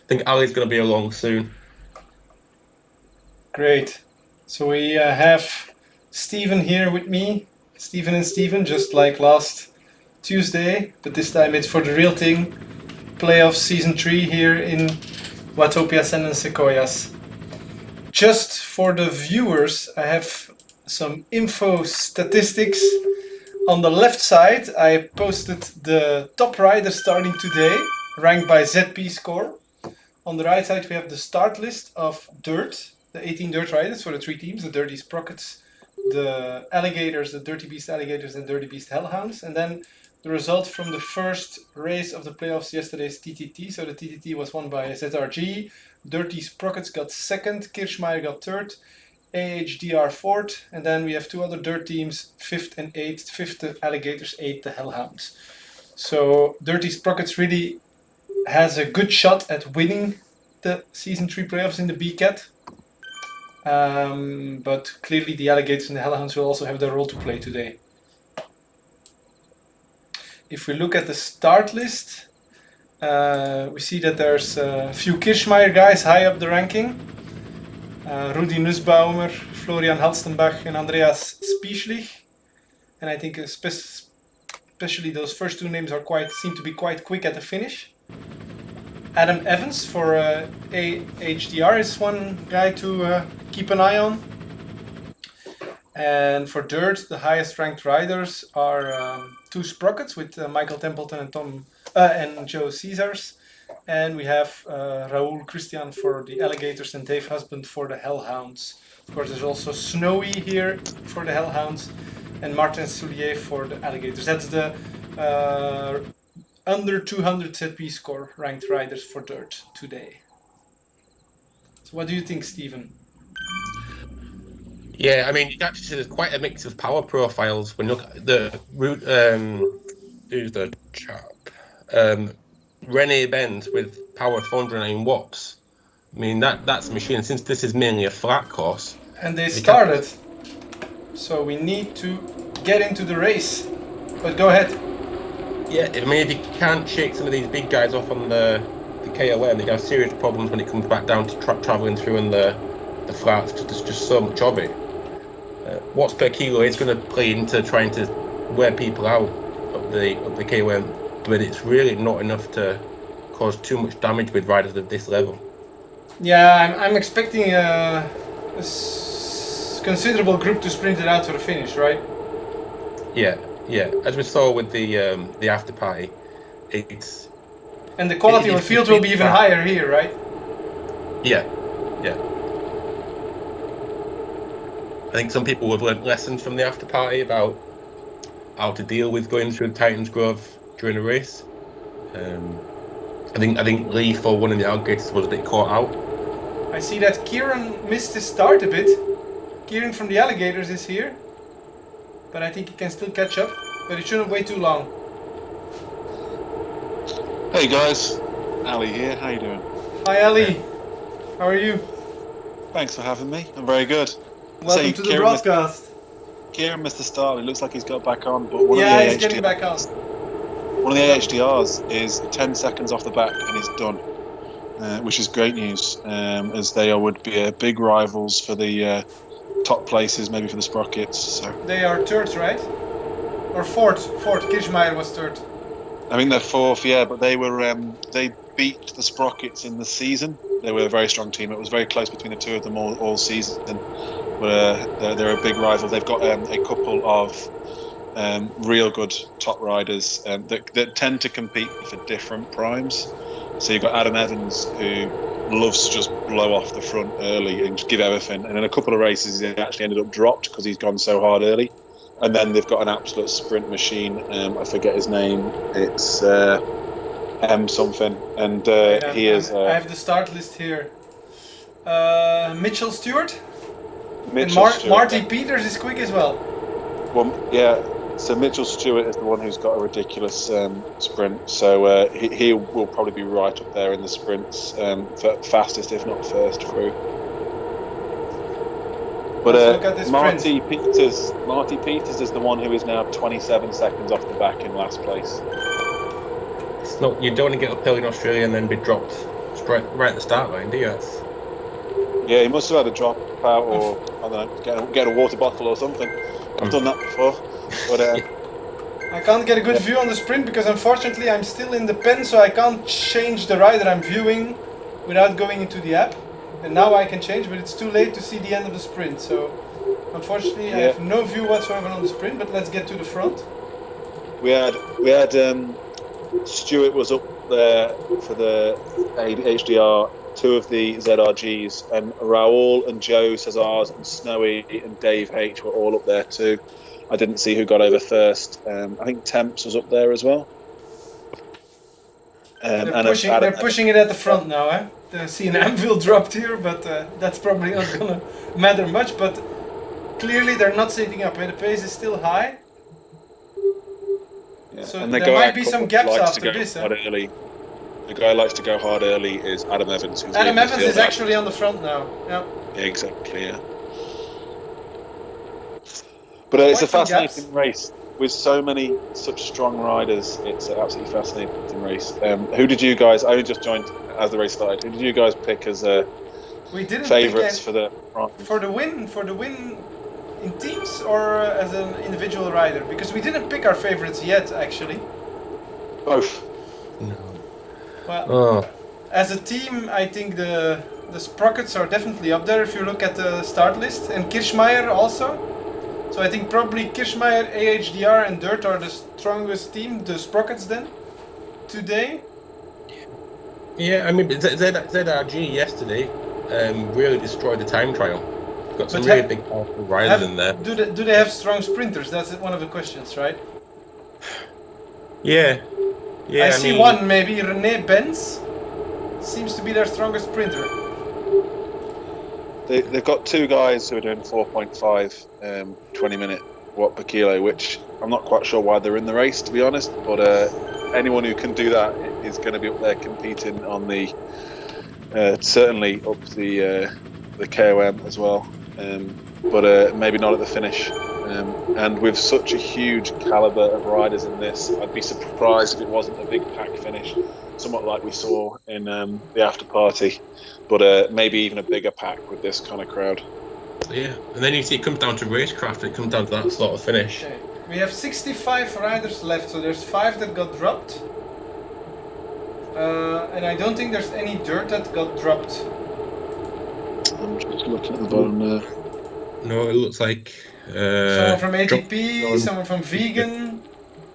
think Ali's going to be along soon. Great. So we have Stephen here with me. Stephen and Stephen, just like last Tuesday, but this time it's for the real thing. Playoff Season 3 here in Watopia and Sequoias. Just for the viewers, I have some info statistics. On the left side, I posted the top riders starting today, ranked by ZP score. On the right side, we have the start list of Dirt, the 18 Dirt riders for the three teams, the Dirty Sprockets, the Alligators, the Dirty Beast Alligators, and Dirty Beast Hellhounds. And then the result from the first race of the playoffs yesterday's TTT. So the TTT was won by ZRG. Dirty Sprockets got second, Kirschmeier got third, AHDR fourth, and then we have two other dirt teams, fifth and eighth. Fifth the Alligators, eighth the Hellhounds. So Dirty Sprockets really has a good shot at winning the Season 3 playoffs in the BCAT. But clearly the Alligators and the Hellhounds will also have their role to play today. If we look at the start list, we see that there's a few Kirschmeier guys high up the ranking. Rudi Nussbaumer, Florian Halstenbach, and Andreas Spieschlich. And I think especially those first two names seem to be quite quick at the finish. Adam Evans for AHDR is one guy to keep an eye on. And for Dirt, the highest ranked riders are two Sprockets with Michael Templeton and Joe Caesars. And we have Raoul Christian for the Alligators and Dave Husband for the Hellhounds. Of course, there's also Snowy here for the Hellhounds and Martin Soulier for the Alligators. That's the under 200 ZP score ranked riders for Dirt today. So what do you think, Stephen? Yeah, I mean, you actually see there's quite a mix of power profiles when you look at the route. Who's the chap? Rene Benz with power of 409 watts. I mean, that's a machine. Since this is mainly a flat course. And they started. So we need to get into the race. But go ahead. Yeah, I mean, if you can't shake some of these big guys off on the KOM, they have serious problems when it comes back down to travelling through in the flats. There's just so much of it. Watts per kilo is going to play into trying to wear people out of the KOM, but it's really not enough to cause too much damage with riders of this level. Yeah, I'm expecting a considerable group to sprint it out to the finish, right? Yeah. As we saw with the after party, it's and the quality of the field will be even higher here, right? Yeah. I think some people have learned lessons from the after party about how to deal with going through Titans Grove during a race. I think Lee for one of the Alligators was a bit caught out. I see that Kieran missed his start a bit. Kieran from the Alligators is here, but I think he can still catch up, but it shouldn't wait too long. Hey guys, Ali here, how you doing? Hi Ali, how are you? Thanks for having me, I'm very good. Welcome to the broadcast. Kieran missed the start, it looks like he's got back on, but he's getting back on. One of the AHDRs is 10 seconds off the back and he's done, which is great news, as they would be big rivals for the top places, maybe for the Sprockets. So. They are third, right? Or fourth. Kirschmeier was third. I think they're fourth, yeah, but they were they beat the Sprockets in the season. They were a very strong team. It was very close between the two of them all season. But they're a big rival. They've got a couple of real good top riders that tend to compete for different primes. So you've got Adam Evans, who loves to just blow off the front early and just give everything. And in a couple of races, he actually ended up dropped because he's gone so hard early. And then they've got an absolute sprint machine. I forget his name. It's M something. And he is. I have the start list here. Mitchell Stewart. Stewart, Marty Peters is quick as well. Well, yeah. So Mitchell Stewart is the one who's got a ridiculous sprint. So he will probably be right up there in the sprints, fastest if not first through. But Marty Peters is the one who is now 27 seconds off the back in last place. It's not. You don't want to get uphill in Australia and then be dropped right at the start line, do you? Yeah, he must have had a drop out, or I don't know, get a water bottle or something. I've done that before, but I can't get a good view on the sprint because unfortunately I'm still in the pen, so I can't change the rider I'm viewing without going into the app. And now I can change, but it's too late to see the end of the sprint. So unfortunately I have no view whatsoever on the sprint. But let's get to the front. we had Stuart was up there for the HDR, 2 of the ZRGs, and Raoul and Joe Cesars and Snowy and Dave H were all up there too. I didn't see who got over first. I think Temps was up there as well. They're pushing it at the front now. I see an anvil dropped here, but that's probably not gonna matter much. But clearly they're not sitting up. The pace is still high. Yeah. So and there might be some gaps after this. Early. The guy who likes to go hard early is Adam Evans. Adam Evans is actually on the front now. Yeah. Exactly. Yeah. But it's a fascinating race with such strong riders. It's an absolutely fascinating race. Who did you guys? I only just joined as the race started. Who did you guys pick as favourites for the win? For the win in teams or as an individual rider? Because we didn't pick our favorites yet, actually. Both. No. Well, as a team, I think the Sprockets are definitely up there if you look at the start list, and Kirschmeier also. So I think probably Kirschmeier, AHDR and Dirt are the strongest team, the Sprockets then, today. Yeah, I mean, ZRG yesterday really destroyed the time trial. Got some really big powerful riders in there. Do they have strong sprinters? That's one of the questions, right? Yeah. I see one, maybe René Benz seems to be their strongest sprinter. They've got 2 guys who are doing 4.5 20-minute watt per kilo, which I'm not quite sure why they're in the race, to be honest. But anyone who can do that is going to be up there competing on the certainly up the KOM as well, but maybe not at the finish. And with such a huge caliber of riders in this, I'd be surprised if it wasn't a big pack finish, somewhat like we saw in the after party, but maybe even a bigger pack with this kind of crowd. Yeah, and then you see it comes down to racecraft, it comes down to that sort of finish. Okay. We have 65 riders left, so there's 5 that got dropped. And I don't think there's any dirt that got dropped. I'm just looking at the bottom there. No, it looks like... someone from ATP, someone from Vegan,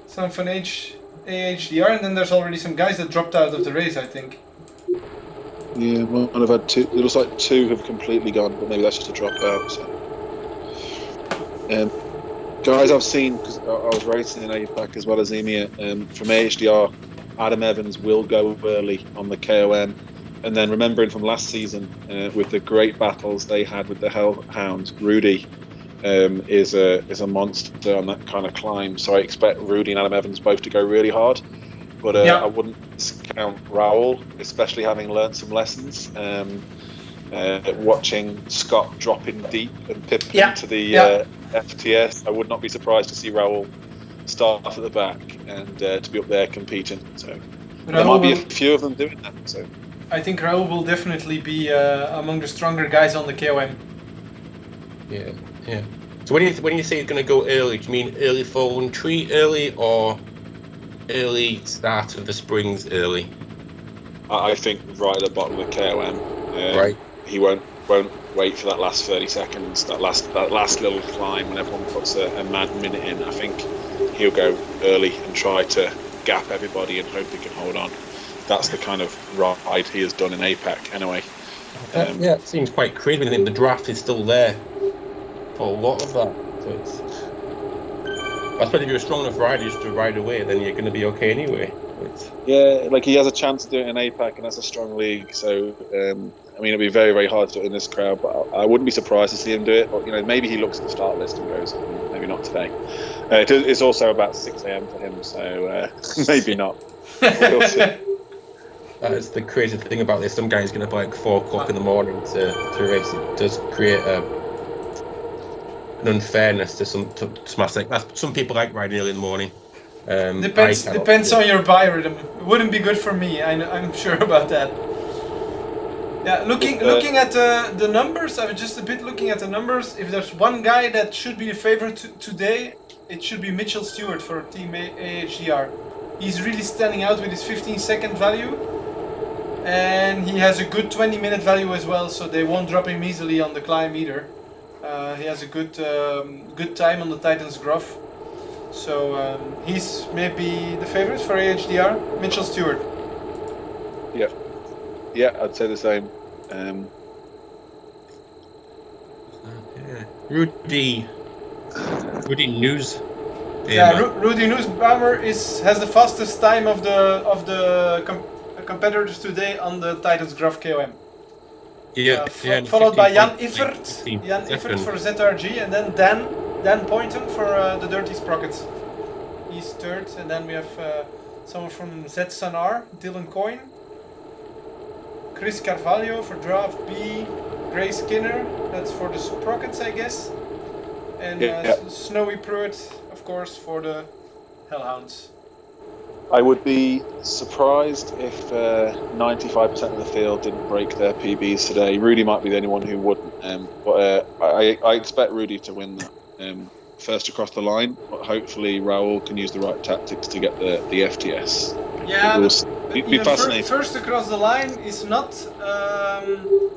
someone from AHDR, and then there's already some guys that dropped out of the race, I think. Yeah, well, I've had 2. It looks like 2 have completely gone, but maybe that's just a dropout. So. Guys, I've seen, because I was racing in APAC as well as EMEA, from AHDR, Adam Evans will go early on the KOM. And then remembering from last season, with the great battles they had with the Hellhounds, Rudy is a monster on that kind of climb. So I expect Rudy and Adam Evans both to go really hard. But I wouldn't discount Raoul, especially having learned some lessons. Watching Scott dropping deep and pip into the FTS, I would not be surprised to see Raoul start at the back and to be up there competing. So there might be a few of them doing that. So I think Raoul will definitely be among the stronger guys on the KOM. Yeah. So when you say it's going to go early, do you mean early fallen tree early or early start of the springs early? I think right at the bottom of the KOM. Right. He won't wait for that last 30 seconds, that last little climb when everyone puts a mad minute in. I think he'll go early and try to gap everybody and hope he can hold on. That's the kind of ride he has done in APAC anyway. Yeah, it seems quite crazy. I think the draft is still there for a lot of that. So it's, I suppose if you're a strong enough rider just to ride away, then you're going to be okay anyway. Yeah, like he has a chance to do it in APAC, and that's a strong league. So, I mean, it'll be very, very hard to do it in this crowd. But I wouldn't be surprised to see him do it. Or, maybe he looks at the start list and goes, maybe not today. It's also about 6 a.m. for him, so maybe not. We'll see. That is the crazy thing about this. Some guy's going to like 4 o'clock in the morning to race. It does create an unfairness to some aspect. Some people like riding early in the morning. Depends on your biorhythm. It wouldn't be good for me. I'm sure about that. Yeah, looking at the numbers, I was just a bit looking at the numbers. If there's one guy that should be a favorite today, it should be Mitchell Stewart for Team AHDR. He's really standing out with his 15-second value, and he has a good 20-minute value as well, so they won't drop him easily on the climb either. He has a good time on the Titans Gruff, so he's maybe the favorite for AHDR, Mitchell Stewart. Yeah, I'd say the same. Rudy News. Rudy Nussbaumer has the fastest time of the competitors today on the Titans Gruff KOM. Followed by Jan Iffert for ZRG, and then Dan Poynton for the Dirty Sprockets. He's third, and then we have someone from Z Sanar, Dylan Coyne, Chris Carvalho for Draft B, Gray Skinner, that's for the Sprockets, I guess, and Snowy Pruitt, of course, for the Hellhounds. I would be surprised if 95% of the field didn't break their PBs today. Rudy might be the only one who wouldn't, but I expect Rudy to win that first across the line. But hopefully Raul can use the right tactics to get the FTS. Yeah, it'd be fascinating. First across the line is not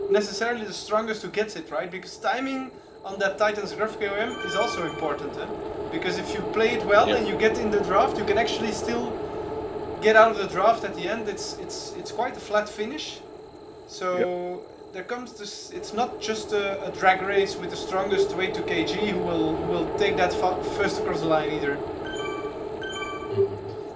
necessarily the strongest who gets it, right? Because timing on that Titans Gruff KOM is also important, because if you play it well and you get in the draft, you can actually still get out of the draft at the end. It's quite a flat finish, so there comes this. It's not just a drag race with the strongest weight to kg who will take that first across the line either.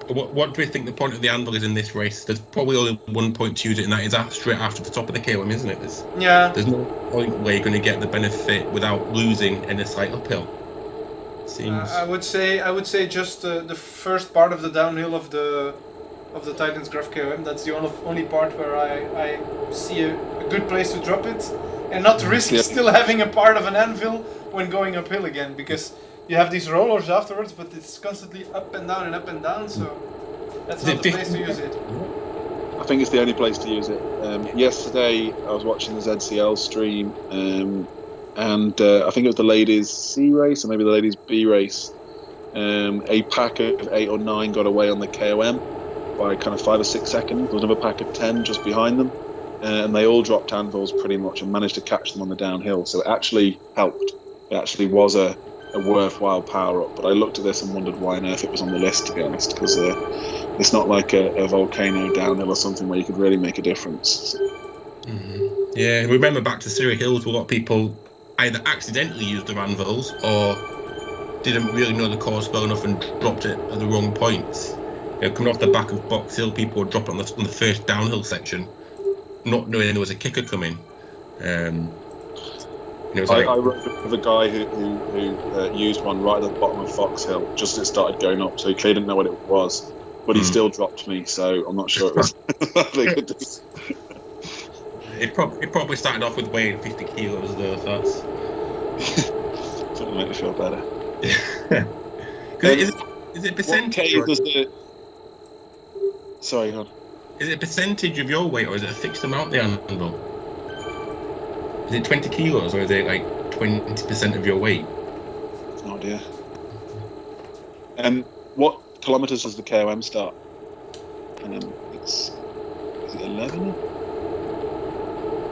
What do we think the point of the anvil is in this race? There's probably only one point to use it, and that is straight after the top of the KOM, isn't it? There's no point where you're going to get the benefit without losing in a slight uphill. Seems. I would say just the first part of the downhill of the Titans Gruff KOM. That's the only part where I see a good place to drop it, and not risk still having a part of an anvil when going uphill again, because you have these rollers afterwards, but it's constantly up and down, so that's not the place to use it. I think it's the only place to use it. Yesterday I was watching the ZCL stream, and I think it was the ladies C race or maybe the ladies B race. A pack of 8 or 9 got away on the KOM by kind of 5 or 6 seconds. There was another pack of 10 just behind them, and they all dropped anvils pretty much and managed to catch them on the downhill. So it actually helped. It actually was a worthwhile power up. But I looked at this and wondered why on earth it was on the list, to be honest, because it's not like a volcano downhill or something where you could really make a difference. Mm-hmm. Yeah, remember back to Surrey Hills, a lot of people either accidentally used their anvils or didn't really know the course well enough and dropped it at the wrong points. Coming off the back of Box Hill, people would drop it on the first downhill section, not knowing there was a kicker coming. I rode with a guy who used one right at the bottom of Fox Hill just as it started going up, so he clearly didn't know what it was, but he still dropped me, so I'm not sure it was It probably started off with weighing 50 kilos though, so that's something to make me feel better. Is it percentage? Sorry, go on. Is it a percentage of your weight, or is it a fixed amount the anvil? Is it 20 kilos, or is it like 20% of your weight? No idea. What kilometres does the KOM start? Is it 11?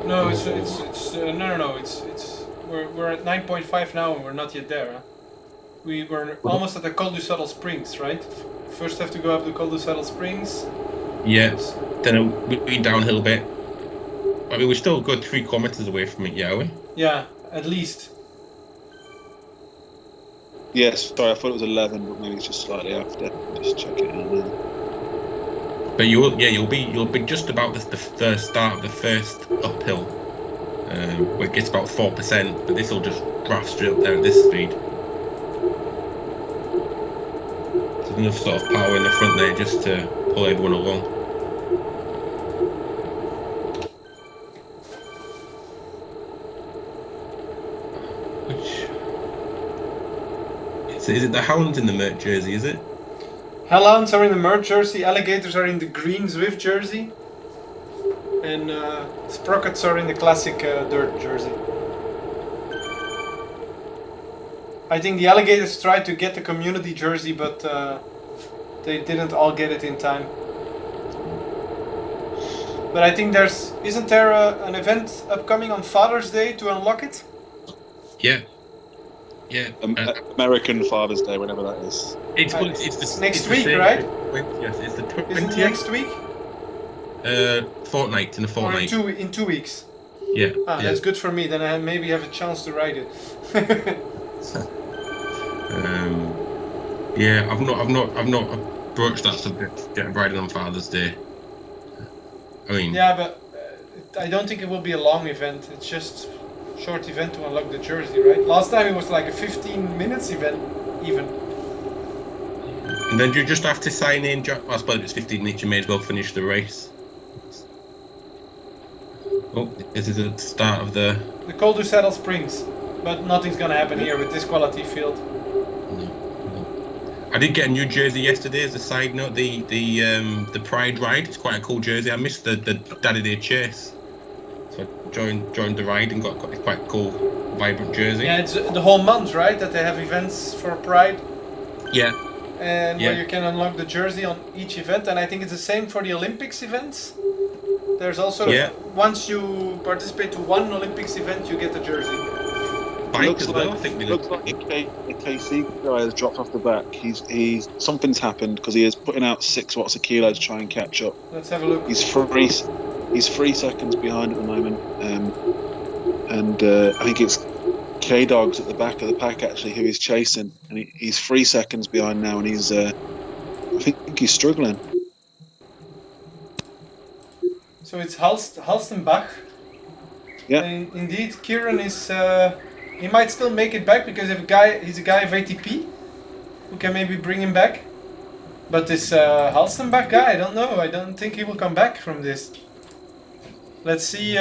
No, it's no. It's we're at 9.5 now, and we're not yet there. Huh? We were almost at the Col du Saddle Springs, right? First have to go up the Col du Saddle Springs. Yes. Then we downhill a bit. I mean, we're still a good 3 kilometers away from it, yeah, are we? Yeah, at least. Yes, sorry, I thought it was 11, but maybe it's just slightly after. Just check it out now. But you'll be just about the first start of the first uphill, where it gets about 4%. But this will just draft straight up there at this speed. There's enough sort of power in the front there just to pull everyone along. Is it the Hounds in the merch jersey, is it? Hellhounds are in the merch jersey, Alligators are in the green Zwift jersey. And sprockets are in the classic dirt jersey. I think the Alligators tried to get the community jersey, but they didn't all get it in time. But I think isn't there an event upcoming on Father's Day to unlock it? Yeah. Yeah. American Father's Day, whenever that is. It's next week, right? Yes, it's the 20th. Isn't it next week? Fortnight, in a fortnight. Or in 2 weeks. Yeah. Ah, that's good for me. Then I maybe have a chance to ride it. Yeah, I've not broached that subject getting riding on Father's Day. I mean. Yeah, but I don't think it will be a long event. It's just a short event to unlock the jersey, right? Last time it was like a 15 minutes event, even. And then you just have to sign in. I suppose it's 15 minutes. You may as well finish the race. Oh, this is the start of the Col du Saddle Springs, but nothing's gonna happen here with this quality field. No. I did get a new jersey yesterday. As a side note, the Pride ride. It's quite a cool jersey. I missed the Daddy Day chase, so I joined the ride and got quite a cool, vibrant jersey. Yeah, it's the whole month, right? That they have events for Pride. Yeah. And where you can unlock the jersey on each event, and I think it's the same for the Olympics events. There's also once you participate to one Olympics event, you get the jersey. Bike as well. I think looks like a KC guy has dropped off the back. He's something's happened because he is putting out 6 watts a kilo to try and catch up. Let's have a look. He's 3 seconds behind at the moment, and I think it's K-Dogs at the back of the pack actually who he's chasing, and he's 3 seconds behind now, and he's I think he's struggling. So it's Halstenbach. Yeah. And indeed, Kieran is. He might still make it back because he's a guy of ATP who can maybe bring him back. But this Halstenbach guy, I don't know. I don't think he will come back from this. Let's see.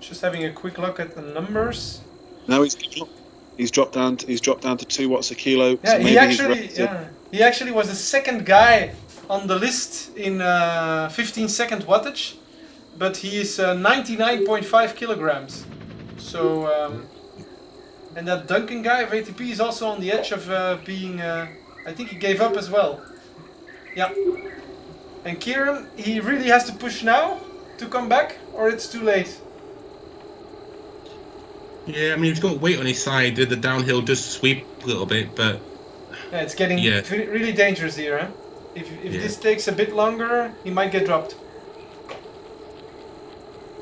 Just having a quick look at the numbers. No, he's dropped down to 2 watts a kilo. Yeah, so he actually was the second guy on the list in 15-second wattage, but he is 99.5 kilograms. So, and that Duncan guy of ATP is also on the edge of being. I think he gave up as well. Yeah. And Kieran, he really has to push now to come back, or it's too late. Yeah, I mean, he's got weight on his side. The downhill does sweep a little bit, but yeah, it's getting really dangerous here. Huh? If this takes a bit longer, he might get dropped.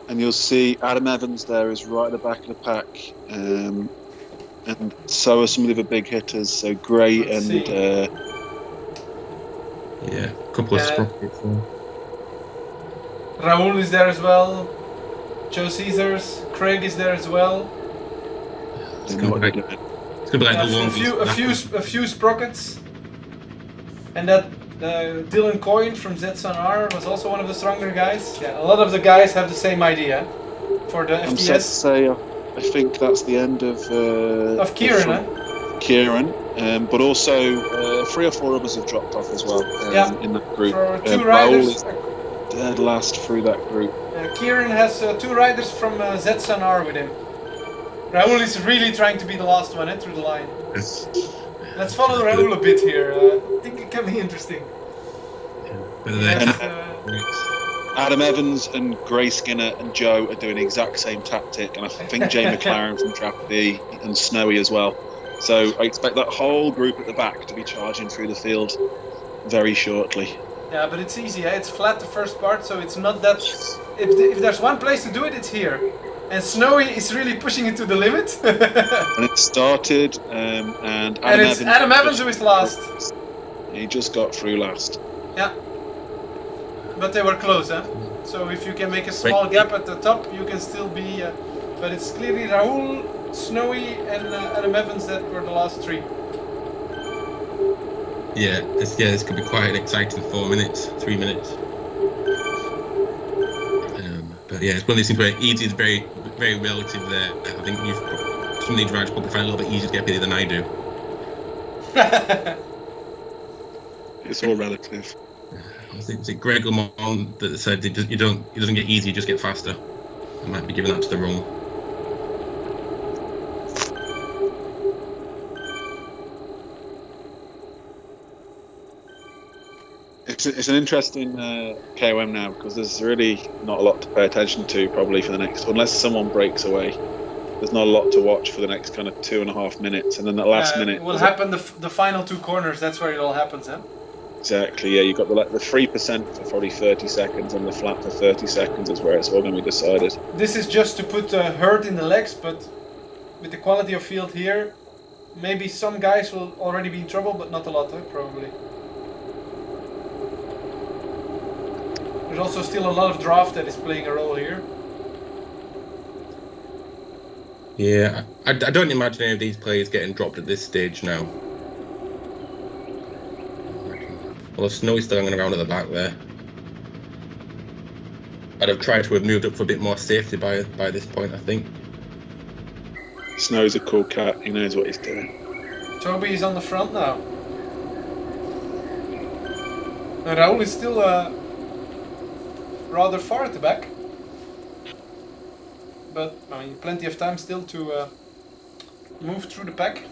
And you'll see Adam Evans there is right at the back of the pack, and so are some of the other big hitters. So Gray and a couple of sprockets. Raul is there as well. Joe Caesars, Craig is there as well. It's gonna be like a few sprockets, and that Dylan Coyne from ZSNR was also one of the stronger guys. Yeah, a lot of the guys have the same idea for the I'm FTS. sad to say, I think that's the end of Kieran. Kieran, but also 3 or 4 others have dropped off as well in that group. For 2 riders. Raul is dead last through that group. Kieran has 2 riders from ZSNR with him. Raul is really trying to be the last one through the line. Let's follow Raul a bit here. I think it can be interesting. Adam Evans and Gray Skinner and Joe are doing the exact same tactic, and I think Jay McLaren from Trap B and Snowy as well. So I expect that whole group at the back to be charging through the field very shortly. Yeah, but it's easy. It's flat the first part, so it's not that. If there's one place to do it, it's here. And Snowy is really pushing it to the limit. And it started, and Adam Evans who is last. He just got through last. Yeah. But they were close, huh? So if you can make a small gap at the top, you can still be. But it's clearly Raul, Snowy, and Adam Evans that were the last 3. Yeah, this could be quite an exciting 3 minutes. But yeah, it's one of these things where easy is very, very relative there. I think some of these riders probably find it a little bit easier to get here than I do. It's all relative. Was it Greg LeMond that said it doesn't get easy, you just get faster? I might be giving that to the wrong. It's an interesting KOM now because there's really not a lot to pay attention to probably for the next, unless someone breaks away. There's not a lot to watch for the next kind of 2.5 minutes, and then the last minute. It will happen the final two corners. That's where it all happens, huh? Exactly. Yeah, you've got the 3% for probably 30 seconds, and the flat for 30 seconds is where it's all going to be decided. This is just to put hurt in the legs, but with the quality of field here, maybe some guys will already be in trouble, but not a lot, probably. There's also still a lot of draft that is playing a role here. Yeah, I don't imagine any of these players getting dropped at this stage now. Well, the snow is still hanging around at the back there. I'd have tried to have moved up for a bit more safety by this point, I think. Snow's a cool cat. He knows what he's doing. Toby is on the front now. And Raul is still rather far at the back. But, I mean, plenty of time still to move through the pack.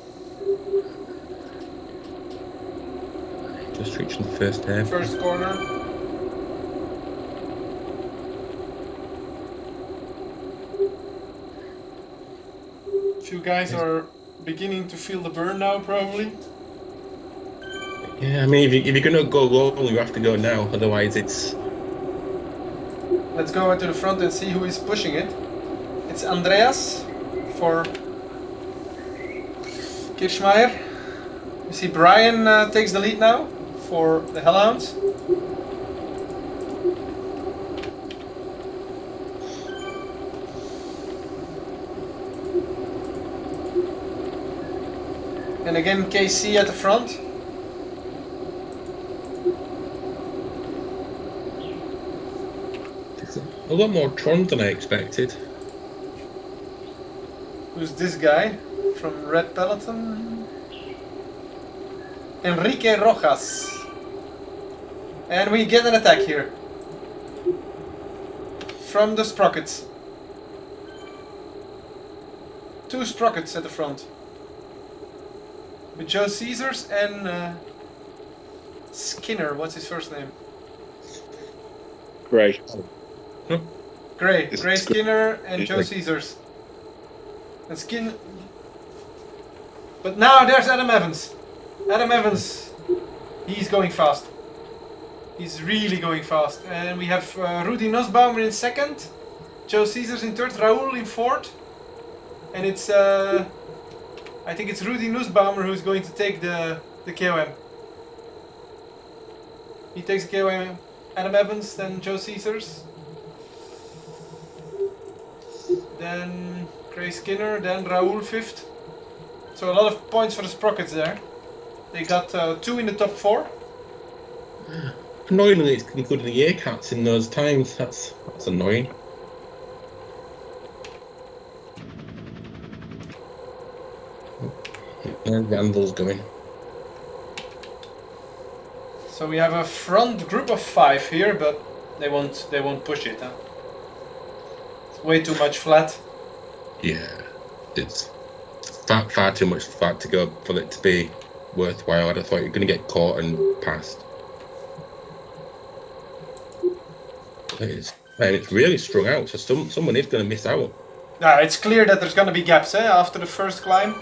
Just reaching the first half. First corner. Few guys are beginning to feel the burn now, probably. Yeah, I mean, if you're going to go long, you have to go now. Otherwise, it's... Let's go to the front and see who is pushing it. It's Andreas for Kirchmeier. You see Brian takes the lead now for the Hellhounds. And again KC at the front. A lot more Tron than I expected. Who's this guy from Red Peloton? Enrique Rojas. And we get an attack here. From the sprockets. 2 sprockets at the front. With Joe Caesars and Skinner. What's his first name? Gray. Gray Skinner and Joe Caesars. And Skin. But now there's Adam Evans. Adam Evans. He's going fast. He's really going fast. And we have Rudy Nussbaumer in second. Joe Caesars in third. Raul in fourth. And it's I think it's Rudy Nussbaumer who's going to take the KOM. He takes the KOM. Adam Evans, then Joe Caesars. Then Gray Skinner, then Raul fifth. So a lot of points for the sprockets there. They got 2 in the top 4. Annoyingly, it's including the year cats in those times. That's annoying. And Randall's going. So we have a front group of 5 here, but they won't push it. Huh? It's way too much flat. Yeah, it's far too much flat to go for it to be worthwhile. I thought you're going to get caught and passed. It's really strung out, so someone is going to miss out. Yeah, it's clear that there's going to be gaps after the first climb.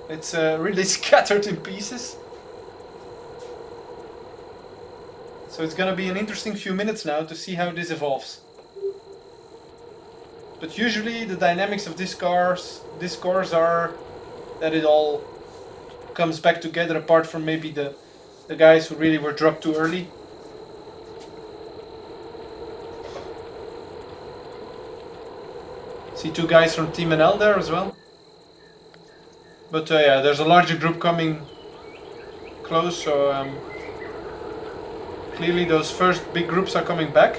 It's really scattered in pieces. So it's going to be an interesting few minutes now to see how this evolves. But usually the dynamics of this course are that it all comes back together, apart from maybe the guys who really were dropped too early. See 2 guys from Team NL there as well. But yeah, there's a larger group coming close, so clearly those first big groups are coming back.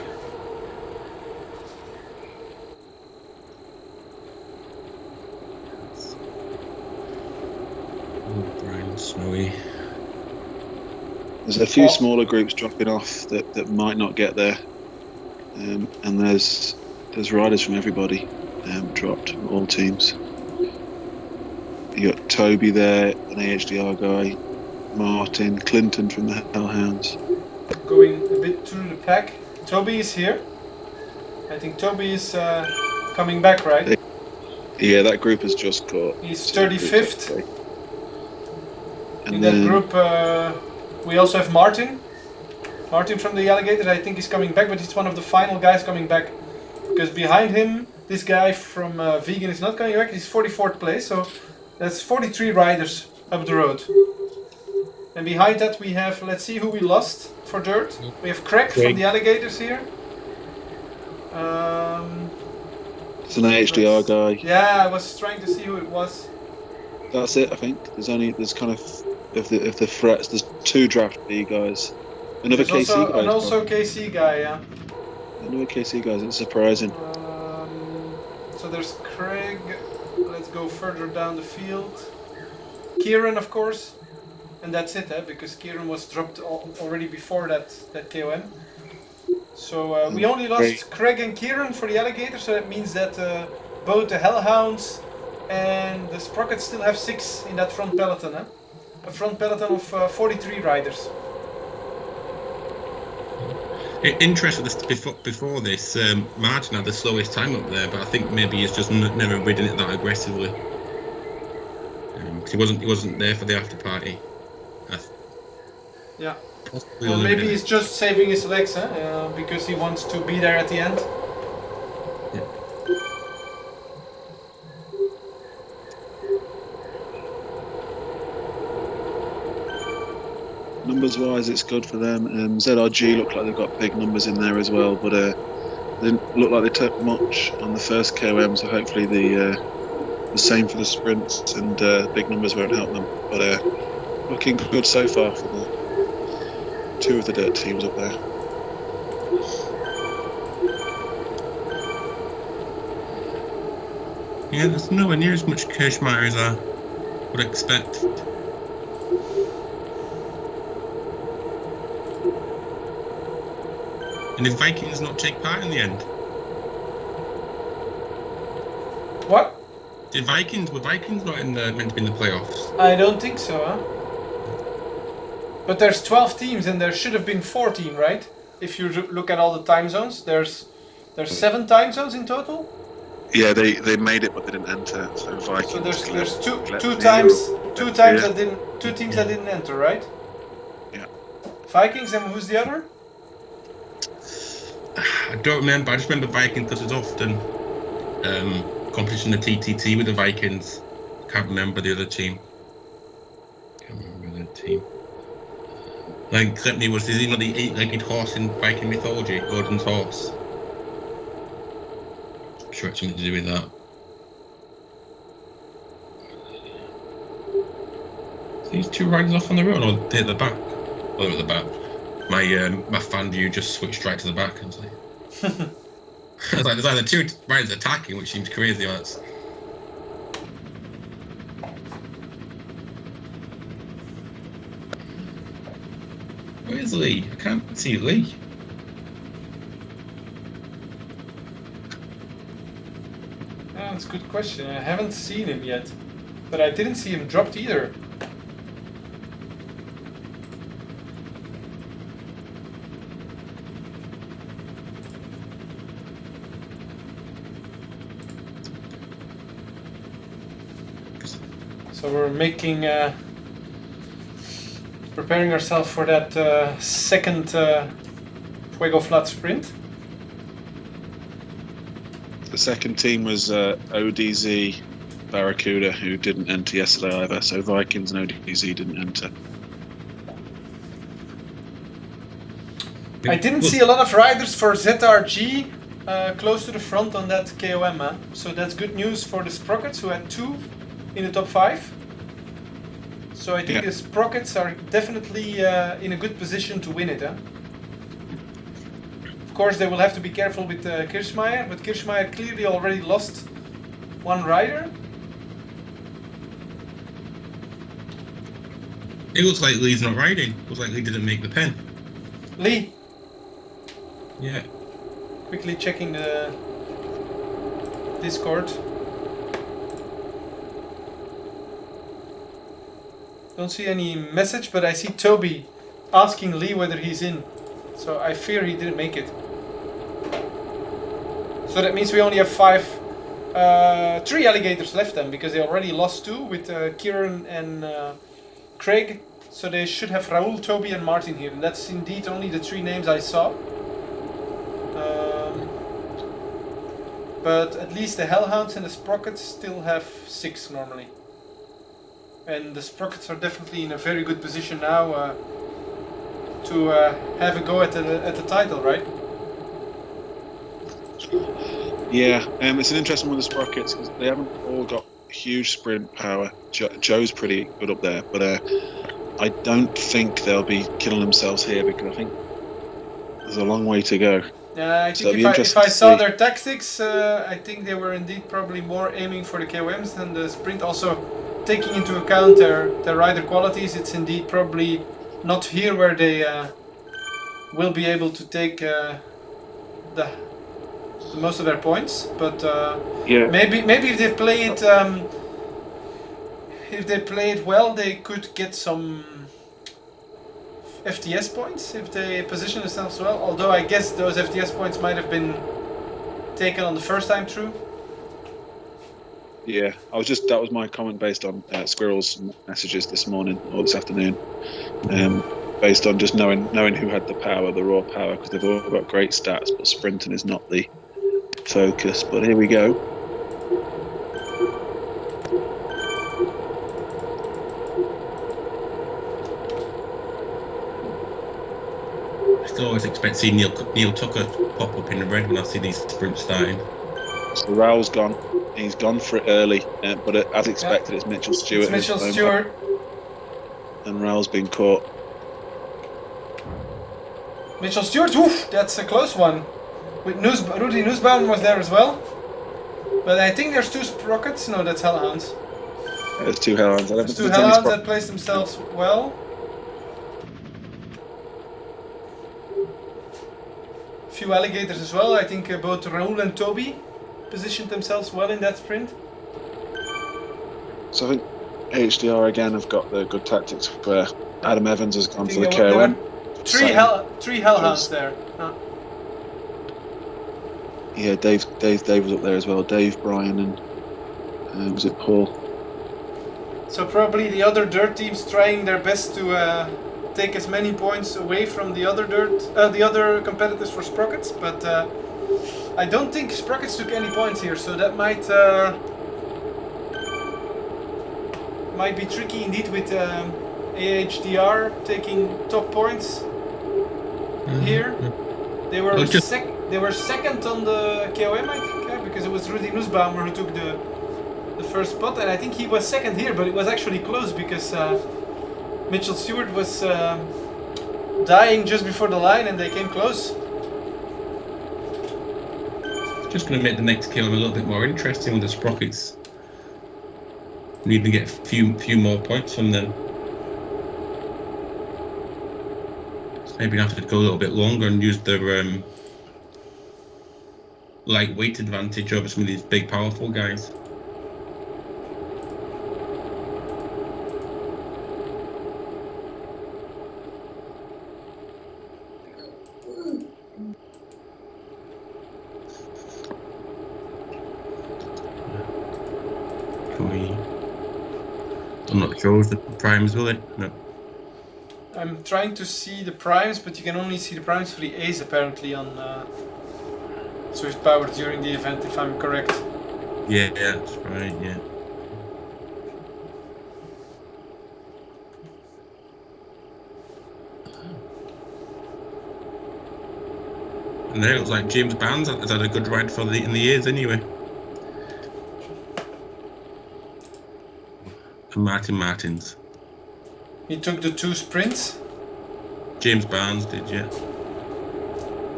Brian Snowy. There's a few smaller groups dropping off that might not get there, and there's riders from everybody dropped from all teams. You got Toby there, an AHDR guy, Martin, Clinton from the Hellhounds. Going a bit through the pack. Toby is here. I think Toby is coming back, right? Yeah, that group has just caught. He's 35th. And in that group, we also have Martin. Martin from the Alligators, I think he's coming back, but he's one of the final guys coming back. Because behind him, this guy from Vegan is not coming back. He's 44th place, so that's 43 riders up the road. And behind that we have, let's see who we lost for dirt. We have Craig from the Alligators here. It's an AHDR guy. Yeah, I was trying to see who it was. That's it, I think. There's kind of the threats. There's 2 draft B guys. Another There's KC guy. And also KC guy, yeah. Another KC guys. It's surprising. So there's Craig. Let's go further down the field. Kieran, of course. And that's it, because Kieran was dropped already before that KOM. So we only lost Craig and Kieran for the Alligators, so that means that both the Hellhounds and the Sprockets still have 6 in that front peloton. A front peloton of 43 riders. Interesting, before this, Martin had the slowest time up there, but I think maybe he's just never ridden it that aggressively. He wasn't there for the after party. Yeah. Or maybe he's just saving his legs, because he wants to be there at the end. Yeah. Numbers wise, it's good for them. ZRG look like they've got big numbers in there as well, but they didn't look like they took much on the first KOM, so hopefully the same for the sprints, and big numbers won't help them. But looking good so far for the 2 of the dirt teams up there. Yeah, there's nowhere near as much Kirschmeier as I would expect. And did Vikings not take part in the end? What? Were Vikings not meant to be in the playoffs? I don't think so, But there's 12 teams and there should have been 14, right? If you look at all the time zones, there's 7 time zones in total. Yeah, they made it, but they didn't enter. So Vikings. So there's two teams that didn't enter, right? Yeah. Vikings, and who's the other? I don't remember. I just remember Vikings because it's often competition the TTT with the Vikings. Can't remember the other team. Like Klepny was the 8-legged horse in Viking mythology, Odin's horse. I'm sure it's something to do with that. These 2 riders off on the road, or they're at the back? Oh, they're at the back. My fan view just switched right to the back. I was like, there's either 2 riders attacking, which seems crazy. That's... Where's Lee? I can't see Lee. That's a good question. I haven't seen him yet, but I didn't see him dropped either. So we're making, preparing ourselves for that second Fuego Flat sprint. The second team was ODZ Barracuda, who didn't enter yesterday either. So Vikings and ODZ didn't enter. I didn't see a lot of riders for ZRG close to the front on that KOM, so that's good news for the Sprockets, who had 2 in the top 5. So I think the Sprockets are definitely in a good position to win it. Of course, they will have to be careful with Kirschmeier, but Kirschmeier clearly already lost 1 rider. It looks like Lee's not riding. Looks like Lee didn't make the pen. Lee, Yeah. quickly checking the Discord. Don't see any message, but I see Toby asking Lee whether he's in. So I fear he didn't make it. So that means we only have three alligators left then, because they already lost two with Kieran and Craig. So they should have Raoul, Toby and Martin here. And that's indeed only the three names I saw. But at least the Hellhounds and the Sprockets still have 6 normally. And the Sprockets are definitely in a very good position now to have a go at the title, right? Yeah, it's an interesting one with the Sprockets because they haven't all got huge sprint power. Joe's pretty good up there, but I don't think they'll be killing themselves here because I think there's a long way to go. Yeah, I So think if I saw their tactics, I think they were indeed probably more aiming for the KOMs than the sprint. Also, taking into account their rider qualities, it's indeed probably not here where they will be able to take the most of their points. But Yeah, maybe if they play it well, they could get some FTS points if they position themselves well. Although I guess those FTS points might have been taken on the first time through. yeah. That was my comment based on Squirrel's messages this morning or this afternoon, based on just knowing who had the power, the raw power, because they've all got great stats, but sprinting is not the focus. But here we go. I still always expect to see Neil Tucker pop up in the red when I see these sprints starting. So Raoul's gone. He's gone for it early, but as expected, it's Mitchell Stewart. It's Mitchell Stewart. And Raoul's been caught. Mitchell Stewart, oof, that's a close one. With Rudy Nussbaum was there as well. But I think there's 2 Sprockets. No, that's Hellhounds. There's 2 Hellhounds. There's 2 Hellhounds that placed themselves well. A few alligators as well. I think both Raoul and Toby positioned themselves well in that sprint. So I think HDR again have got the good tactics where Adam Evans has gone for the KOM. Three Hellhounds there. Huh. Yeah, Dave was up there as well. Dave, Brian, and was it Paul? So probably the other dirt teams trying their best to take as many points away from the other competitors for Sprockets, but I don't think Sprockets took any points here, so that might be tricky indeed with AHDR taking top points here. They were second on the KOM, I think, because it was Rudy Nussbaumer who took the first spot, and I think he was second here, but it was actually close because Mitchell Stewart was dying just before the line and they came close. Just going to make the next KOM a little bit more interesting with the Sprockets. Need to get a few more points from them. Maybe have to go a little bit longer and use their lightweight advantage over some of these big, powerful guys. I'm not sure if the primes will it? No. I'm trying to see the primes, but you can only see the primes for the Ace apparently on Zwift Power during the event, if I'm correct. Yeah, that's right, yeah. And there it looks like James Barnes has had a good ride in the years anyway. And Martin Martins. He took the 2 sprints. James Barnes did, yeah.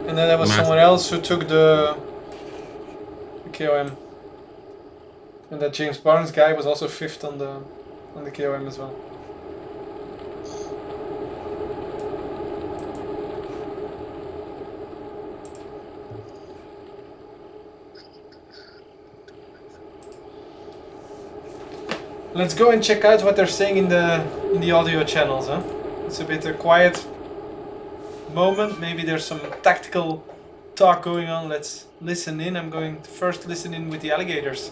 And then there was someone else who took the KOM. And that James Barnes guy was also 5th on the KOM as well. Let's go and check out what they're saying in the audio channels, huh? It's a bit a quiet moment. Maybe there's some tactical talk going on. Let's listen in. I'm going to first listen in with the alligators.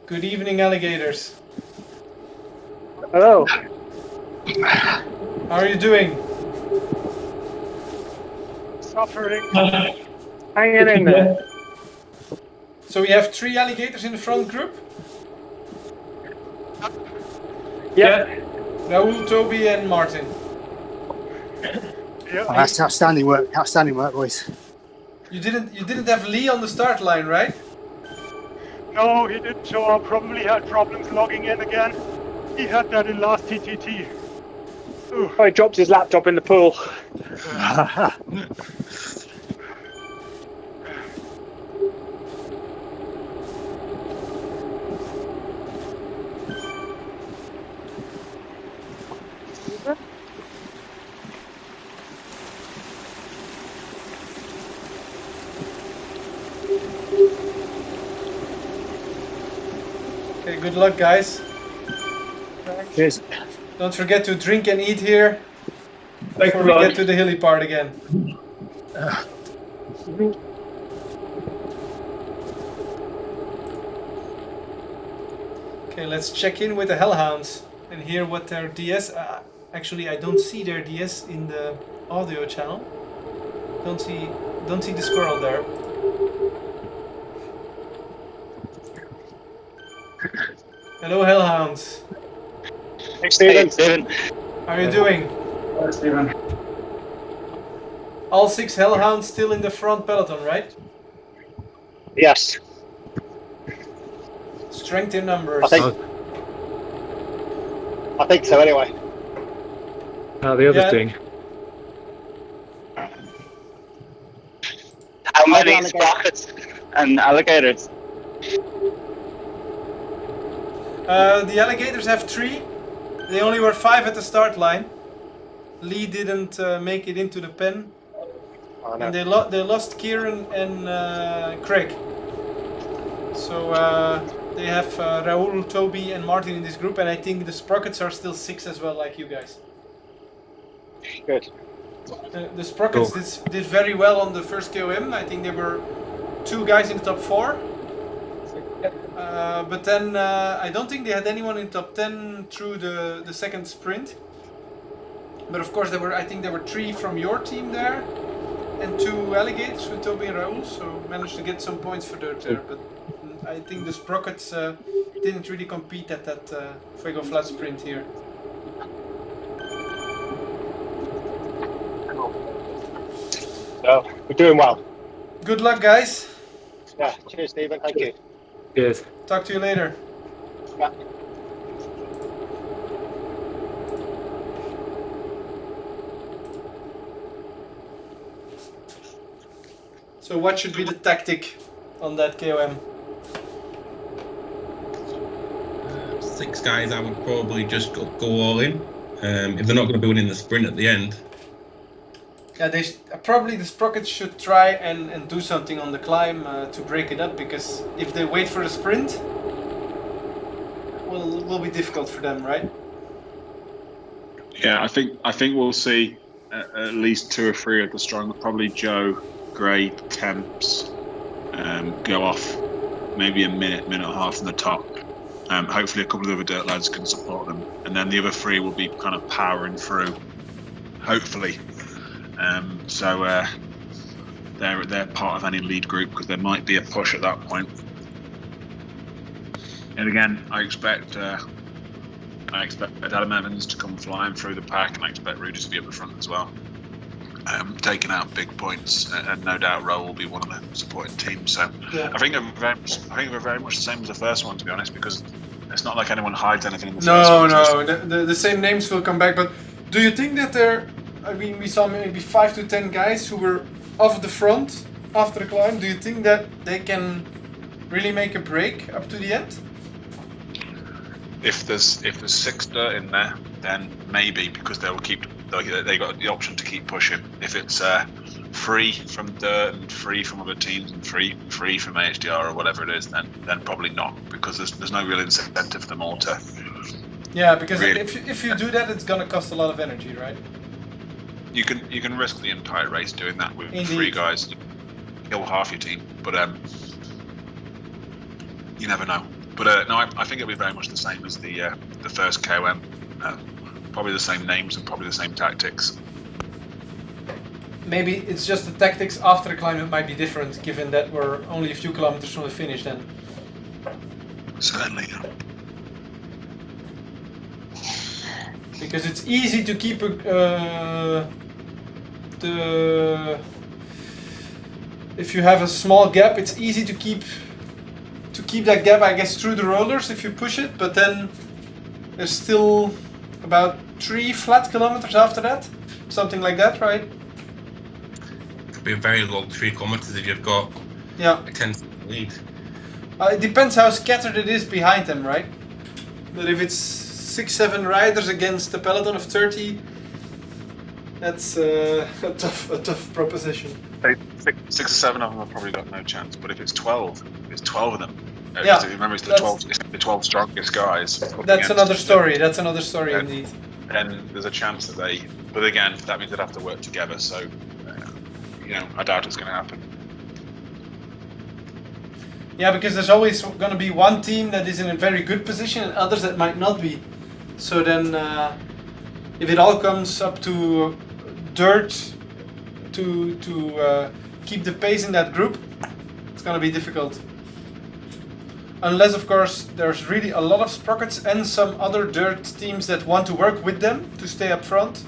Good evening, alligators. Hello. How are you doing? Suffering. Hanging in there. So we have 3 alligators in the front group. Yeah. Raoul, Toby and Martin. Yeah. Oh, that's outstanding work, boys. You didn't have Lee on the start line, right? No, he didn't show up. Probably had problems logging in again. He had that in last TTT. Ooh. Oh, he dropped his laptop in the pool. Okay, good luck, guys. Cheers. Don't forget to drink and eat here before we get to the hilly part again. Okay, let's check in with the Hellhounds and hear what their DS. Actually, I don't see their DS in the audio channel. Don't see the squirrel there. Hello, Hellhounds. Hey, Steven. How are you doing? Hi, Steven. All 6 Hellhounds still in the front peloton, right? Yes. Strength in numbers. I think so, anyway. How are the others Yeah. doing? How many sprockets and alligators? The alligators have 3. They only were 5 at the start line. Lee didn't make it into the pen. Oh, no. And they lost Kieran and Craig. So they have Raoul, Toby and Martin in this group, and I think the Sprockets are still 6 as well, like you guys. Good. The Sprockets did very well on the first KOM. I think there were 2 guys in the top 4. But then I don't think they had anyone in top 10 through the second sprint. But of course I think there were 3 from your team there and 2 alligators with Toby and Raoul, so managed to get some points for dirt there. But I think the Sprockets didn't really compete at that Fuego Flat sprint here. So, we're doing well. Good luck, guys. Yeah. Cheers, Steven. Thank you. Cheers. Talk to you later. Yeah. So what should be the tactic on that KOM? 6 guys, I would probably just go all in. If they're not going to be winning the sprint at the end. Yeah, probably the Sprockets should try and do something on the climb to break it up, because if they wait for the sprint, will be difficult for them, right? Yeah, I think we'll see at least 2 or 3 of the strong, probably Joe, Gray, Temps, go off maybe a minute and a half from the top. Hopefully a couple of other dirt lads can support them, and then the other 3 will be kind of powering through, hopefully. So they're part of any lead group, because there might be a push at that point. And again, I expect Adam Evans to come flying through the pack, and I expect Rudy to be up the front as well, taking out big points, and no doubt Rowe will be one of the supporting teams. So yeah. I think we're very much the same as the first one, to be honest, because it's not like anyone hides anything in the first one. No, the same names will come back. But do you think that we saw maybe 5 to 10 guys who were off the front after the climb. Do you think that they can really make a break up to the end? If there's 6 dirt in there, then maybe, because they'll keep they got the option to keep pushing. If it's free from dirt and free from other teams and free from HDR or whatever it is, then probably not, because there's no real incentive for them all to. Yeah, because really, if you do that, it's gonna cost a lot of energy, right? you can risk the entire race doing that with Indeed. 3 guys, kill half your team, but you never know. But no, I think it'll be very much the same as the first KOM. Probably the same names and probably the same tactics. Maybe it's just the tactics after the climb that might be different, given that we're only a few kilometers from the finish then. Certainly. Because it's easy to keep if you have a small gap, it's easy to keep that gap, I guess, through the rollers if you push it, but then there's still about 3 flat kilometers after that, something like that, right? Could be a very long 3 kilometers if you've got a 10-second lead. It depends how scattered it is behind them, right? But if it's 6-7 riders against a peloton of 30, that's a tough proposition. 6 or 7 of them have probably got no chance, but if it's 12 of them. Yeah, remember, it's the 12 strongest guys. That's another story. That's another story indeed. And there's a chance that they, but again, that means they'd have to work together. So, I doubt it's going to happen. Yeah, because there's always going to be one team that is in a very good position and others that might not be. So then, if it all comes up to dirt to keep the pace in that group, it's going to be difficult. Unless, of course, there's really a lot of sprockets and some other dirt teams that want to work with them to stay up front.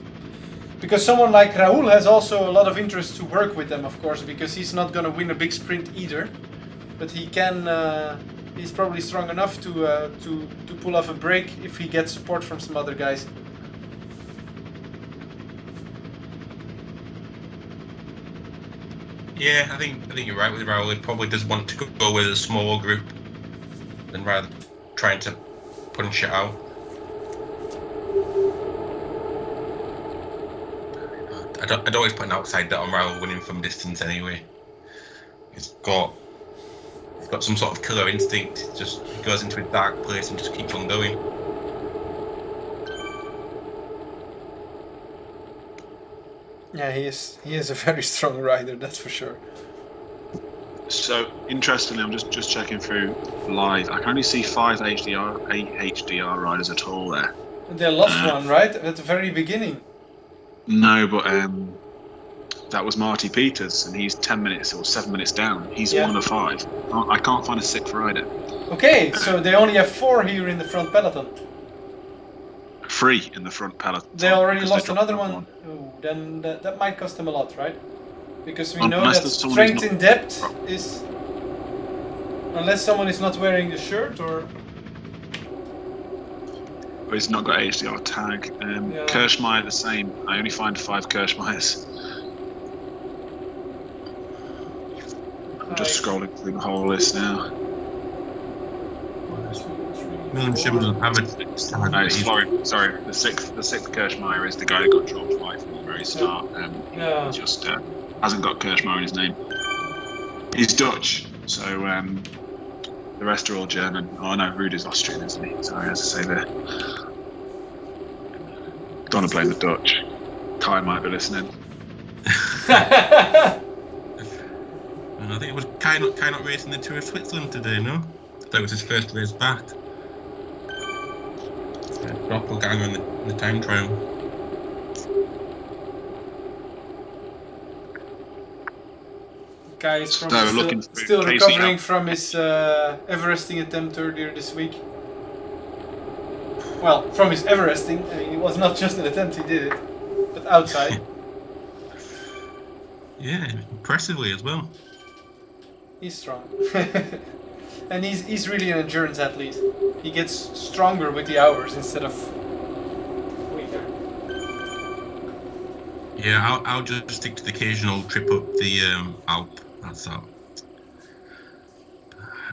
Because someone like Raúl has also a lot of interest to work with them, of course, because he's not going to win a big sprint either. But he can, he's probably strong enough to pull off a break if he gets support from some other guys. Yeah, I think you're right with Raúl. He probably does want to go with a small group than rather trying to punch it out. I'd always put an outside bet on Raúl winning from distance anyway. He's got some sort of killer instinct. Just he goes into a dark place and just keeps on going. Yeah, he is a very strong rider, that's for sure. So interestingly, I'm just checking through live. I can only see 5 HDR riders at all there. They lost one, right, at the very beginning. No, but that was Marty Peters, and he's 10 minutes or 7 minutes down. He's 1 of 5. I can't find a 6th rider. Okay, so they only have 4 here in the front peloton. 3 in the front peloton. They already lost another one. Oh, then that might cost them a lot, right? Because we know that strength in depth is... Unless someone is not wearing the shirt, or... But he's not got HDR tag. Kirschmeyer the same. I only find 5 Kirschmeyers. I'm just scrolling through the whole list now. William doesn't have it. No, sorry. The sixth Kirschmeyer is the guy that got dropped right from the very start. He just hasn't got Kirschmeyer in his name. He's Dutch, so the rest are all German. Oh no, Ruder's Austrian, isn't he? Sorry, as I say there. Don't want to blame the Dutch. Kai might be listening. I think it was Kai not racing the Tour of Switzerland today, no? That was his first race back. Doppelganger in the time trial. Kai is still recovering from his Everesting attempt earlier this week. Well, from his Everesting, I mean, it was not just an attempt, he did it, but outside. Yeah, impressively as well. He's strong. And he's really an endurance athlete. He gets stronger with the hours instead of weaker. Yeah, I'll just stick to the occasional trip up the Alp. That's all.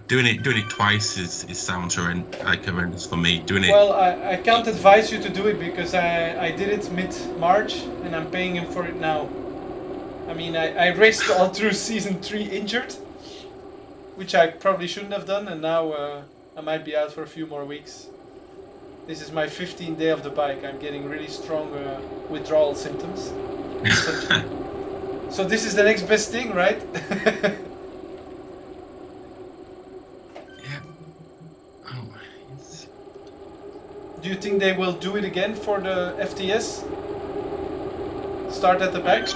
doing it twice is sounds horrendous for me. Doing it. Well, I can't advise you to do it because I did it mid-March and I'm paying him for it now. I mean, I raced all through season 3 injured, which I probably shouldn't have done, and now I might be out for a few more weeks. This is my 15th day of the bike. I'm getting really strong withdrawal symptoms. So this is the next best thing, right? Yeah. Oh, it's... Do you think they will do it again for the FTS? Start at the back?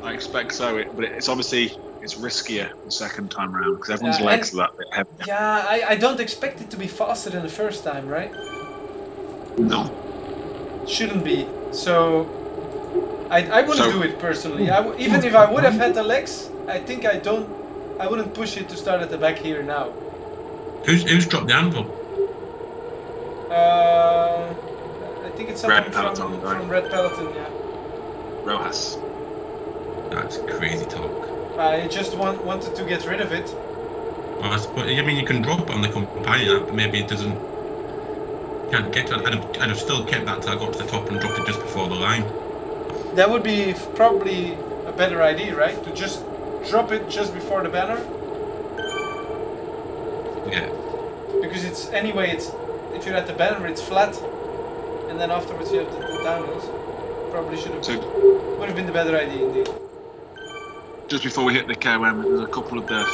I expect so, but it's obviously it's riskier the second time round because everyone's Yeah, legs are that bit heavy. Yeah, I don't expect it to be faster than the first time, right? No. Shouldn't be. So I wouldn't do it personally. Even if I would have had the legs, I think I wouldn't push it to start at the back here now. Who's dropped the anvil? I think it's someone Red Peloton, right? from Red Peloton, yeah. Rojas. That's crazy talk. I just wanted to get rid of it. Well, I mean, you can drop it on the companion app, but maybe it doesn't. Can't get to it. I'd have still kept that till I got to the top and dropped it just before the line. That would be probably a better idea, right? To just drop it just before the banner. Yeah. Because it's if you're at the banner, it's flat, and then afterwards you have the downhills. Probably would have been the better idea indeed. Just before we hit the KOM, there's a couple of the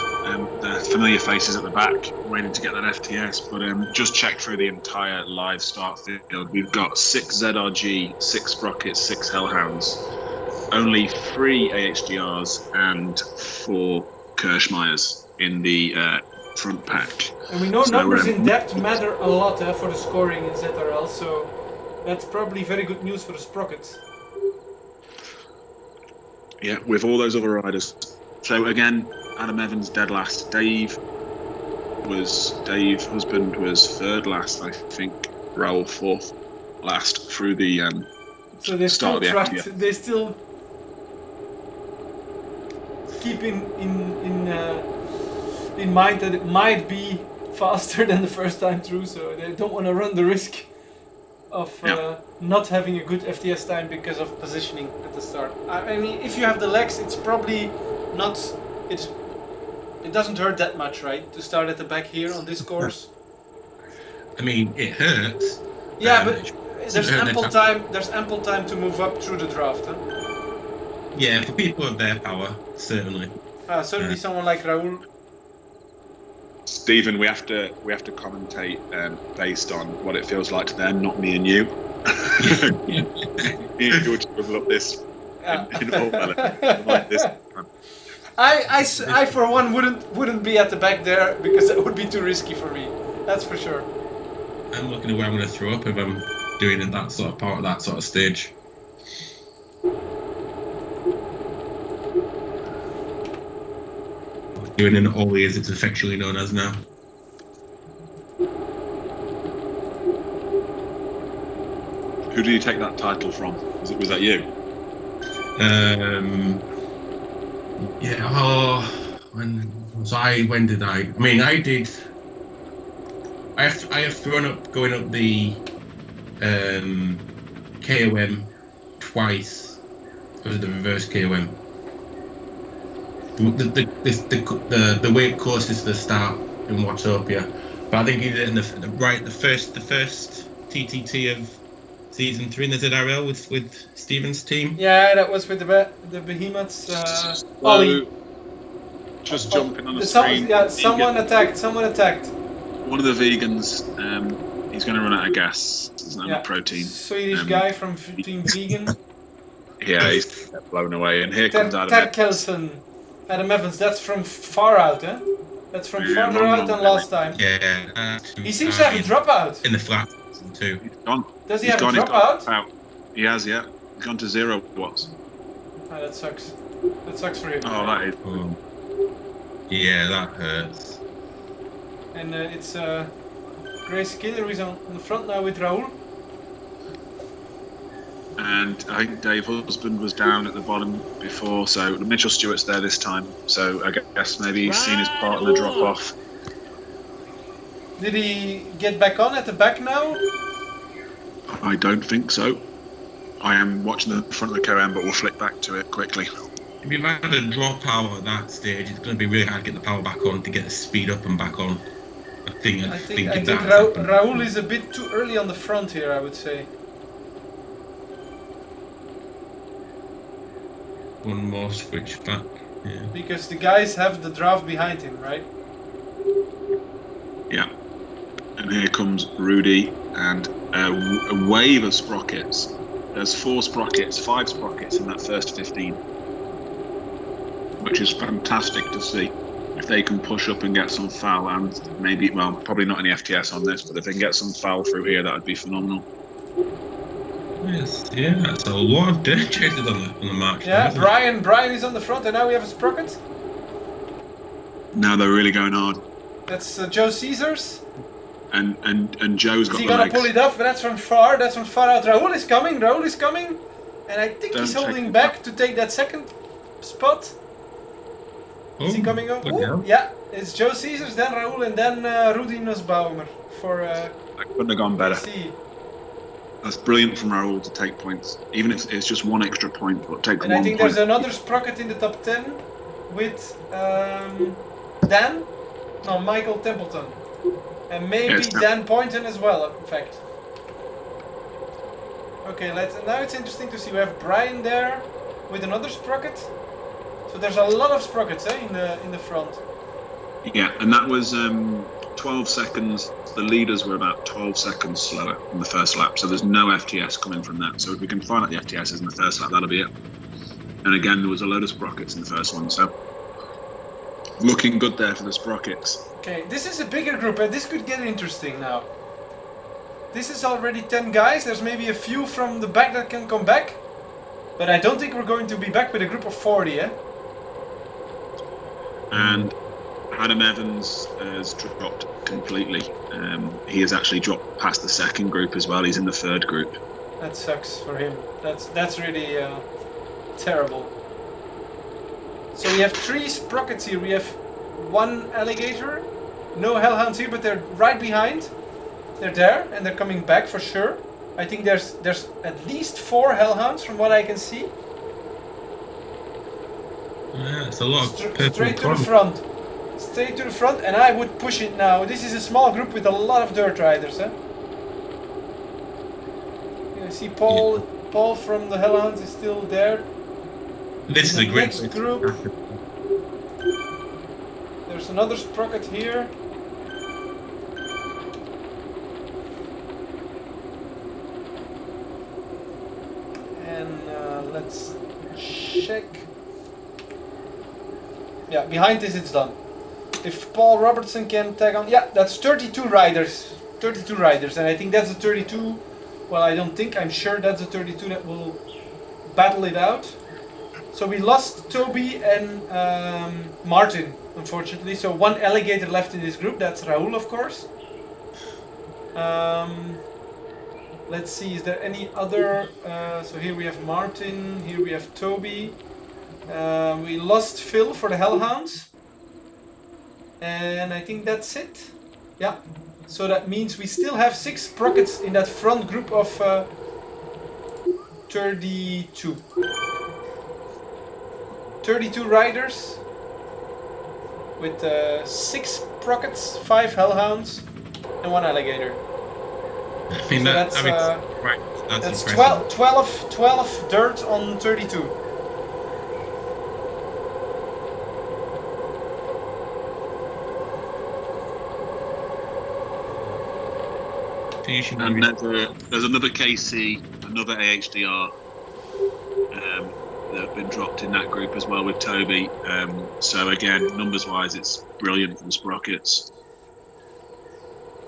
familiar faces at the back waiting to get that FTS, but just check through the entire live start field. We've got 6 ZRG, 6 Sprockets, 6 Hellhounds, only 3 AHGRs, and 4 Kirschmeyers in the front pack. And we know numbers in depth matter a lot for the scoring in ZRL, so that's probably very good news for the Sprockets. Yeah, with all those other riders. So again, Adam Evans dead last. Dave Husband was 3rd last, I think. Raoul 4th last through the so they start still of the FTS. They still keep in mind that it might be faster than the first time through, so they don't want to run the risk of not having a good FTS time because of positioning at the start. I mean, if you have the legs, it's probably not. It doesn't hurt that much, right? To start at the back here on this course. I mean, it hurts. Yeah, but there's ample time. There's ample time to move up through the draft. Huh? Yeah, for people of their power, certainly. Certainly, someone like Raoul. Stephen, we have to commentate based on what it feels like to them, not me and you. You would develop this in all like this. I for one wouldn't be at the back there because that would be too risky for me. That's for sure. I'm looking at where I'm going to throw up if I'm doing it that sort of part of that sort of stage. Doing an ollie as it's affectionately known as now. Who did you take that title from? Was that you? Yeah. When did I? I mean, I did. I have thrown up going up the KOM twice. It was the reverse KOM. The way it courses to the start in Watopia, but I think he did it in the first TTT of season 3 in the ZRL with Stephen's team. Yeah, that was with the behemoths. Ollie. Just jumping on the screen. Someone attacked. One of the vegans. He's going to run out of gas. There's no more protein. Swedish guy from Team Vegan. Yeah, he's blown away, and here comes Adam. Terkelsen. Adam Evans, that's from far out, eh? That's from farther out than last time. Yeah. He seems to have a dropout. In the flat too. He's gone. Does he have a dropout? He has, yeah. He's gone to 0 watts. Oh, that sucks. That sucks for him. Oh, that is. Oh. Yeah, that hurts. And it's Gray Skinner who's on the front now with Raoul. And I think Dave Husband was down at the bottom before, so Mitchell Stewart's there this time. So I guess maybe he's seen his partner drop off. Did he get back on at the back now? I don't think so. I am watching the front of the KOM, but we'll flick back to it quickly. If you've had a drop power at that stage, it's going to be really hard to get the power back on to get the speed up and back on. I think Raul is a bit too early on the front here, I would say. One more switch back. Yeah. Because the guys have the draft behind him, right? Yeah. And here comes Rudy and a wave of sprockets. There's 5 sprockets in that first 15. Which is fantastic to see. If they can push up and get some foul, and maybe, well, probably not any FTS on this, but if they can get some foul through here, that would be phenomenal. Yes, yeah, that's a lot of dirt chases on the march. Yeah, there, Brian is on the front, and now we have a sprocket. Now they're really going hard. That's Joe Caesars. And Joe's got Is he the gonna legs. pull it off? But that's from far out. Raul is coming, and I think he's Don't holding take- back to take that second spot. Is he coming over? Ooh, Yeah, it's Joe Caesars, then Raul, and then Rudy Nussbaumer for That couldn't have gone better. C. That's brilliant from Raul to take points. Even if it's just one extra point, but take And one I think point. there's another sprocket in the top 10 with Dan? No, Michael Templeton. And maybe Yes, Dan Poynton as well, in fact. Okay, now it's interesting to see. We have Brian there with another sprocket. So there's a lot of sprockets in the front. Yeah, and that was 12 seconds. The leaders were about 12 seconds slower in the first lap, so there's no FTS coming from that. So if we can find out the FTSs in the first lap, that'll be it. And again, there was a load of sprockets in the first one, so looking good there for the sprockets. Okay, this is a bigger group, and this could get interesting now. This is already 10 guys. There's maybe a few from the back that can come back, but I don't think we're going to be back with a group of 40, eh? And Adam Evans has dropped completely. He has actually dropped past the second group as well. He's in the third group. That sucks for him. That's really terrible. So we have 3 sprockets here. We have 1 alligator, no hellhounds here, but they're right behind. They're there and they're coming back for sure. I think there's at least 4 hellhounds from what I can see. Yeah, it's a lot of Straight to the front. Straight to the front, and I would push it now. This is a small group with a lot of dirt riders, eh? You see Paul from the Hellhounds is still there. This is a great Next group. There's another sprocket here. And let's check. Yeah, behind this it's done. If Paul Robertson can tag on, yeah, that's 32 riders. 32 riders, and I think that's the 32. Well, I don't think, I'm sure that's the 32 that will battle it out. So we lost Toby and Martin, unfortunately. So 1 alligator left in this group, that's Raul, of course. Let's see, is there any other? So here we have Martin, here we have Toby. We lost Phil for the Hellhounds. And I think that's it. Yeah. So that means we still have 6 sprockets in that front group of 32. 32 riders with 6 sprockets, 5 hellhounds, and 1 alligator. I think So that's that's impressive. 12 dirt on 32. And there's another KC, another AHDR that have been dropped in that group as well with Toby. So again, numbers-wise, it's brilliant from Sprockets.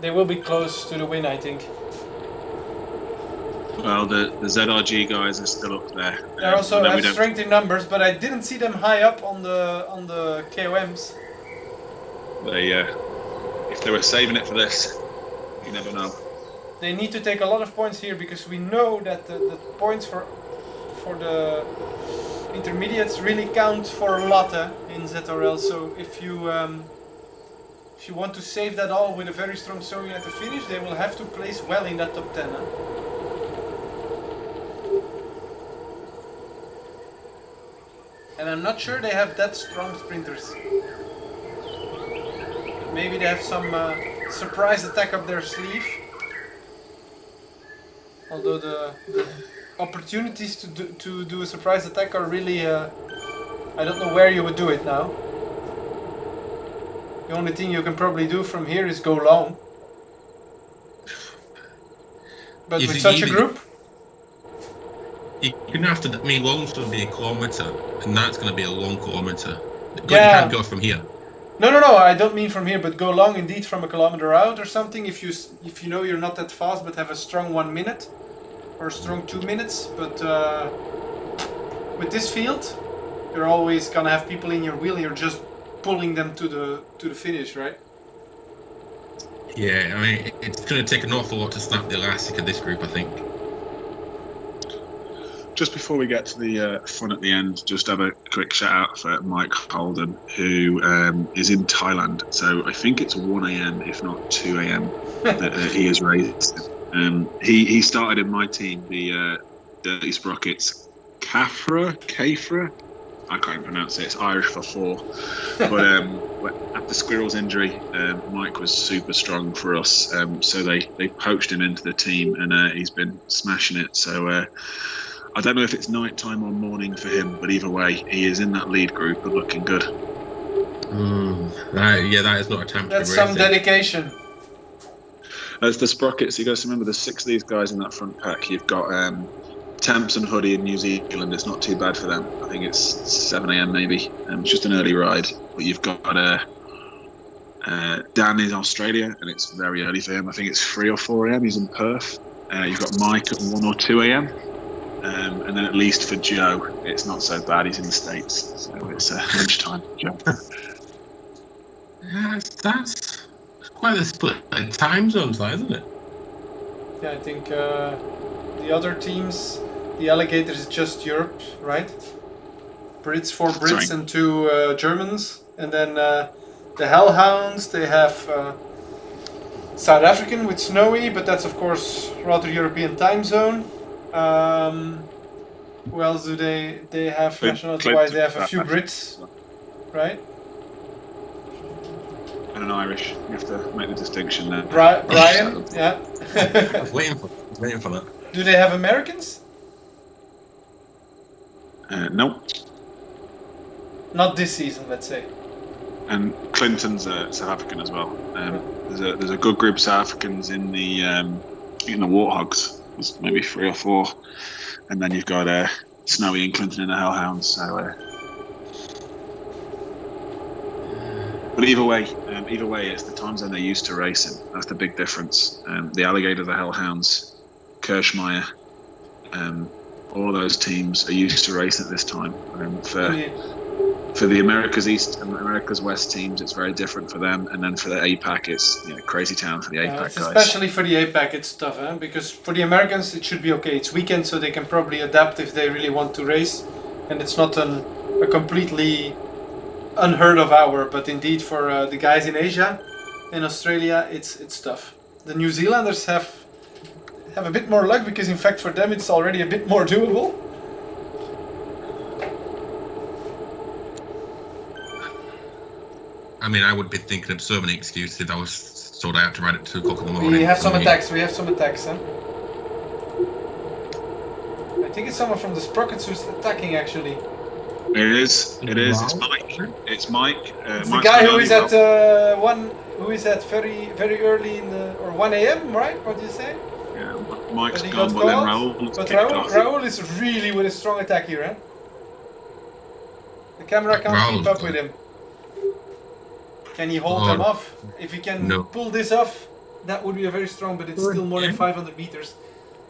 They will be close to the win, I think. Well, the ZRG guys are still up there. They also although have strength in numbers, but I didn't see them high up on the KOMs. They, if they were saving it for this, you never know. They need to take a lot of points here because we know that the points for the intermediates really count for a lot in ZRL. So if you if you want to save that all with a very strong showing at the finish, they will have to place well in that top 10. Huh? And I'm not sure they have that strong sprinters. Maybe they have some surprise attack up their sleeve. Although the opportunities to do a surprise attack are really... I don't know where you would do it now. The only thing you can probably do from here is go long. But with such a group? You're going to have to... I mean, long's going to be a kilometre, and that's going to be a long kilometre. You can't go from here. No, I don't mean from here, but go long indeed from a kilometre out or something. If you know you're not that fast, but have a strong 1 minute or a strong 2 minutes. But with this field, you're always gonna have people in your wheel. You're just pulling them to the finish, right? Yeah, I mean, it's going to take an awful lot to snap the elastic of this group, I think. Just before we get to the fun at the end, just have a quick shout out for Mike Holden, who is in Thailand. So I think it's 1 a.m, if not 2 a.m, that he is raised. He started in my team, the Dirty Sprockets. Kafra? I can't pronounce it. It's Irish for 4. But after Squirrel's injury, Mike was super strong for us. So they poached him into the team, and he's been smashing it. So I don't know if it's night time or morning for him, but either way, he is in that lead group and looking good. That is not a time to That's some dedication. As the Sprockets, you guys remember there's 6 of these guys in that front pack. You've got Temps and Hoodie in New Zealand. It's not too bad for them. I think it's 7 a.m. maybe. It's just an early ride. But you've got Dan in Australia, and it's very early for him. I think it's 3 or 4 a.m. He's in Perth. You've got Mike at 1 or 2 a.m. And then at least for Joe, it's not so bad. He's in the States, so it's lunchtime. Joe. That's quite a split in time zones, though, isn't it? Yeah, I think the other teams, the Alligators is just Europe, right? Brits, 4 Brits and 2 Germans, and then the Hellhounds, they have South African with Snowy, but that's of course rather European time zone. Who else do they have nationality-wise? They have a few Brits, right? And an Irish. You have to make the distinction there. Brian, yeah. I was waiting for that. Do they have Americans? No. Not this season, let's say. And Clinton's South African as well. There's a good group of South Africans in the Warthogs. There's maybe 3 or 4, and then you've got Snowy and Clinton in the Hellhounds. So, but either way, it's the time zone they're used to racing. That's the big difference. The Alligator, the Hellhounds, Kirschmeyer, all of those teams are used to racing at this time. For the America's East and America's West teams, it's very different for them. And then for the APAC, it's crazy town for the APAC guys. Especially for the APAC, it's tough, huh? Because for the Americans, it should be okay. It's weekend, so they can probably adapt if they really want to race. And it's not a completely unheard of hour. But indeed, for the guys in Asia and Australia, it's tough. The New Zealanders have a bit more luck, because in fact for them it's already a bit more doable. I mean, I would be thinking of so many excuses if I was told I have to ride at 2 o'clock in the morning. We have some attacks, huh? I think it's someone from the Sprockets who's attacking, actually. It is. It's Mike. It's Mike. It's the guy who is at very, very early in the... or 1 a.m., right? What do you say? Yeah, Mike's gone, but then Raoul. But Raoul is really with a strong attack here, huh? The camera can't keep up with him. Can he hold them off? If he can pull this off, that would be a very strong, but it's still more than 500 meters.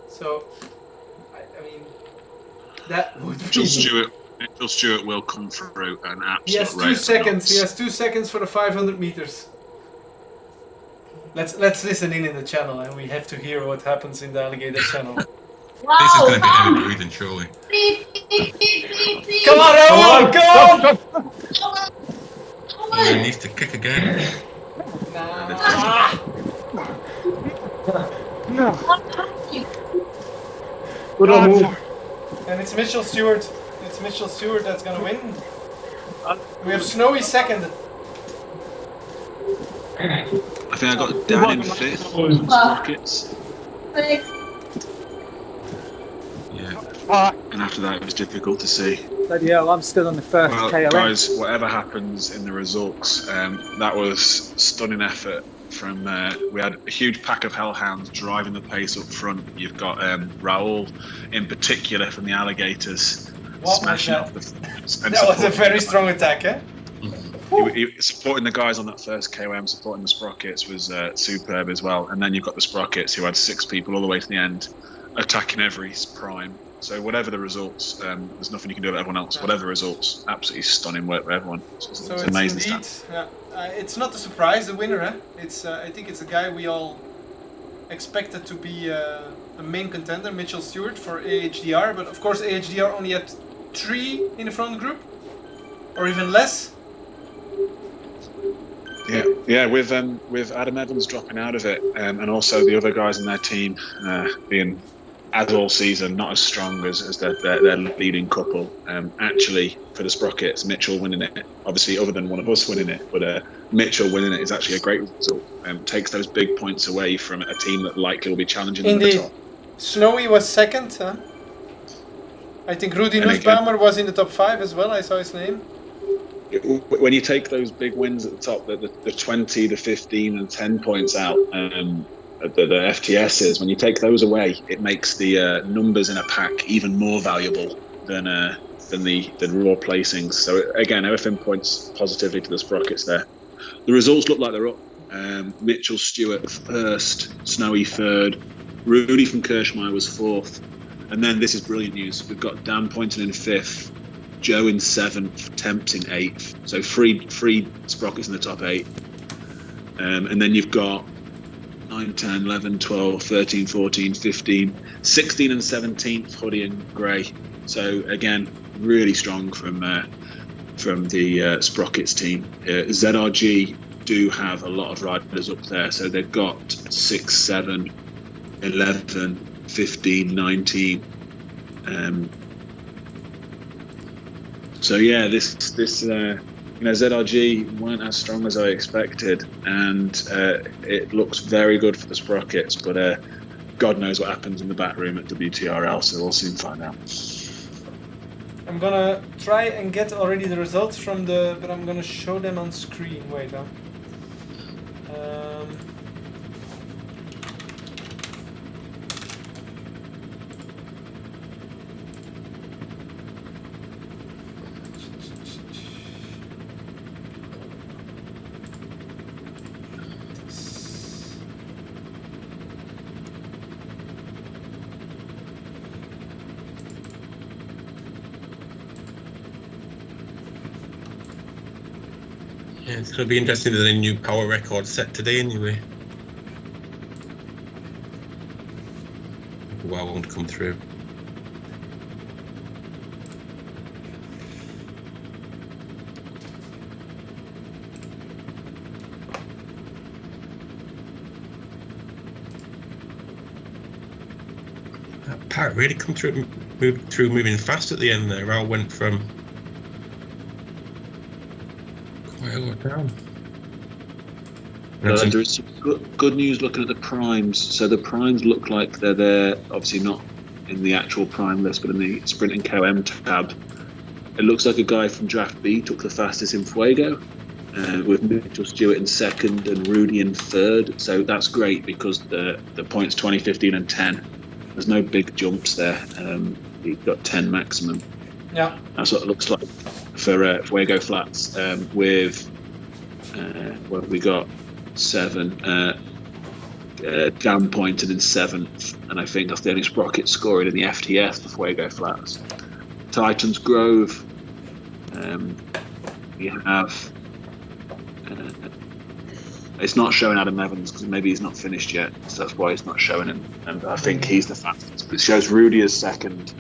So, I mean, that would be... Jill Stewart will come through an absolute He has 2 seconds. He has 2 seconds for the 500 meters. Let's listen in the channel, and we have to hear what happens in the Alligator channel. This is going to be heavy breathing, surely. Come on, Raoul! Come on! Oh, he needs to kick again. No. Good on move. And it's Mitchell Stewart. It's Mitchell Stewart that's gonna win. We have Snowy second. I think I got down in fifth on sprockets. Yeah. And after that, it was difficult to see. Bloody hell, I'm still on the first Well, KOM. guys, whatever happens in the results, that was stunning effort from. We had a huge pack of hellhounds driving the pace up front. You've got Raoul, in particular, from the Alligators, smashing off the. That was a very strong attack, eh? Supporting the guys on that first KOM, supporting the Sprockets was superb as well. And then you've got the Sprockets who had 6 people all the way to the end, attacking every prime. So whatever the results, there's nothing you can do about everyone else. Whatever the results, absolutely stunning work for everyone. It's amazing indeed, stuff. it's not a surprise, the winner. Eh? It's I think it's a guy we all expected to be a main contender, Mitchell Stewart for AHDR. But of course, AHDR only had 3 in the front group, or even less. Yeah, with Adam Evans dropping out of it, and also the other guys in their team being, as all season, not as strong as their leading couple. Actually, for the Sprockets, Mitchell winning it, obviously other than one of us winning it, but Mitchell winning it is actually a great result. Takes those big points away from a team that likely will be challenging them at the top. Snowy was second. Huh? I think Rudy Nussbaumer was in the top 5 as well. I saw his name. When you take those big wins at the top, the 20, the 15 and 10 points out, the FTSs, when you take those away, it makes the numbers in a pack even more valuable than the raw placings. So again, everything points positively to the Sprockets there. The results look like they're up. Mitchell Stewart first, Snowy third, Rudy from Kirschmeyer was fourth, and then this is brilliant news. We've got Dan Poynton in fifth, Joe in 7th, Temps in 8th. So three Sprockets in the top 8. And then you've got 9, 10, 11, 12, 13, 14, 15, 16 and 17th, Hoodie and Gray. So again, really strong from the Sprockets team. ZRG do have a lot of riders up there. So they've got 6, 7, 11, 15, 19. So yeah, this ZRG weren't as strong as I expected, and it looks very good for the Sprockets. But God knows what happens in the back room at WTRL, so we'll soon find out. I'm gonna try and get already the results from but I'm gonna show them on screen. Wait, huh? Yeah, it's going to be interesting. There's a new power record set today anyway. Well, won't come through. That part really come through, moving fast at the end there. Raoul went from quite a lot down. There is some good news looking at the primes. So the primes look like they're there, obviously not in the actual prime list, but in the sprint and KOM tab. It looks like a guy from Draft B took the fastest in Fuego, with Mitchell Stewart in second and Rudy in third. So that's great because the points 20, 15 and 10, there's no big jumps there. You've got 10 maximum. Yeah. That's what it looks like for Fuego Flats, with what we got 7, Dan Poynton in 7th, and I think that's the only Sprocket scoring in the FTS for Fuego Flats. Titans Grove, you have it's not showing Adam Evans because maybe he's not finished yet, so that's why it's not showing him, and I think he's the fastest. But it shows Rudy as second,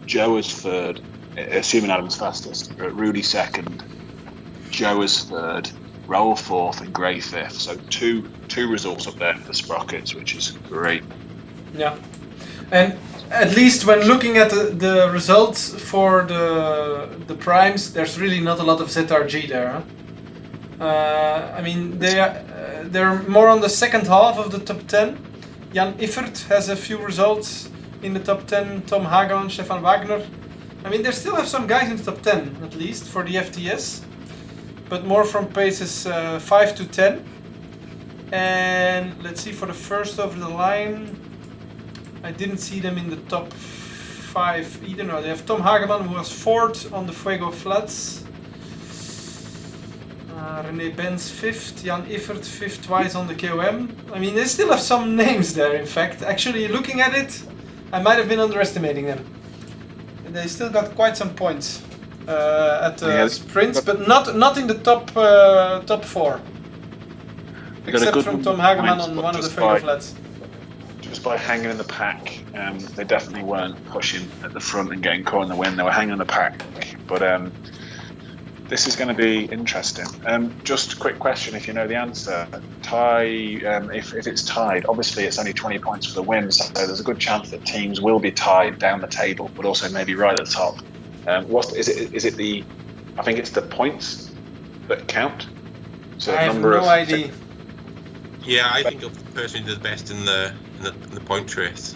Joe as third, assuming Adam's fastest, Rudy second, Joe as third, Roll 4th, and Gray 5th. So two results up there for the Sprockets, which is great. Yeah, and at least when looking at the results for the primes, there's really not a lot of ZRG there. Huh? I mean, they're more on the second half of the top 10. Jan Iffert has a few results in the top 10. Tom Hagan, Stefan Wagner. I mean, they still have some guys in the top 10 at least for the FTS, but more from paces 5 to 10. And let's see, for the first over the line, I didn't see them in the top 5 either. No, they have Tom Hageman, who was 4th on the Fuego Flats. René Benz 5th, Jan Iffert 5th twice on the KOM. I mean, they still have some names there, in fact. Actually, looking at it, I might have been underestimating them. They still got quite some points at sprints, but not in the top 4. Except from Tom Hageman on one of the Fuego Flats. Just by hanging in the pack, they definitely weren't pushing at the front and getting caught in the wind. They were hanging in the pack, but this is going to be interesting. Just a quick question, if you know the answer. If it's tied, obviously it's only 20 points for the win, so there's a good chance that teams will be tied down the table, but also maybe right at the top. I think it's the points that count. So I have no idea. Yeah, I think of the person who does best in the point race.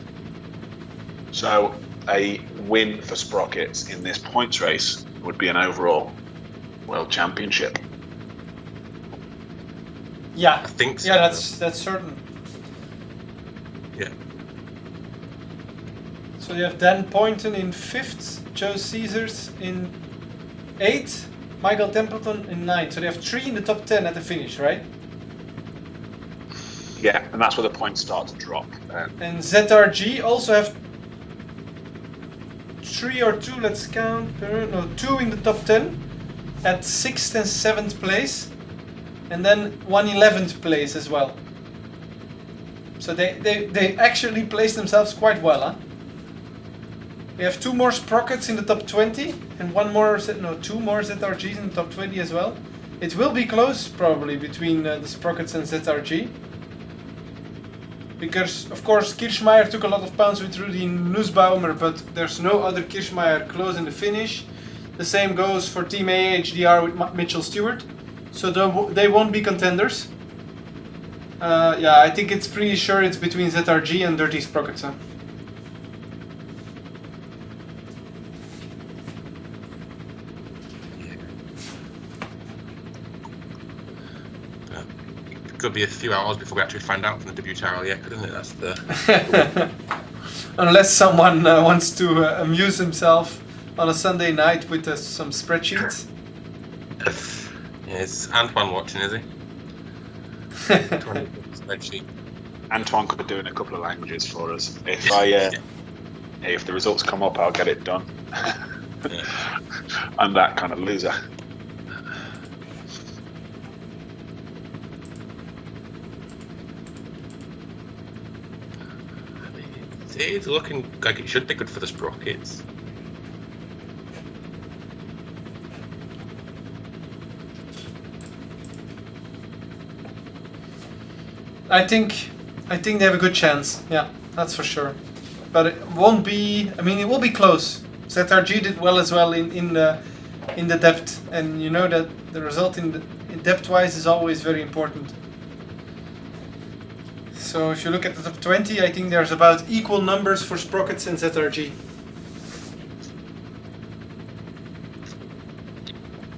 So a win for Sprockets in this points race would be an overall World Championship. Yeah, I think so. Yeah, that's certain. Yeah. So you have Dan Poynton in 5th, Joe Caesars in 8th, Michael Templeton in 9th. So they have 3 in the top 10 at the finish, right? Yeah, and that's where the points start to drop. And ZRG also have 3 or 2, let's count, 2 in the top 10 at 6th and 7th place, and then 1 11th place as well. So they actually place themselves quite well, huh? We have 2 more Sprockets in the top 20 and 2 more ZRGs in the top 20 as well. It will be close probably between the Sprockets and ZRG. Because, of course, Kirchmeier took a lot of pounds with Rudy Nussbaumer, but there's no other Kirchmeier close in the finish. The same goes for Team AHDR with Mitchell Stewart. So they won't be contenders. Yeah, I think it's pretty sure it's between ZRG and Dirty Sprockets. Huh? Could be a few hours before we actually find out from the WTRL yet, couldn't it? That's the unless someone wants to amuse himself on a Sunday night with some spreadsheets. Yeah, is Antoine watching, is he? Spreadsheet. Antoine could do in a couple of languages for us. If the results come up, I'll get it done. Yeah. I'm that kind of loser. It's looking like it should be good for the Sprockets. I think they have a good chance. Yeah, that's for sure. But it won't be. I mean, it will be close. ZRG did well as well in the depth, and you know that the result in depth-wise is always very important. So if you look at the top 20, I think there's about equal numbers for Sprockets and ZRG.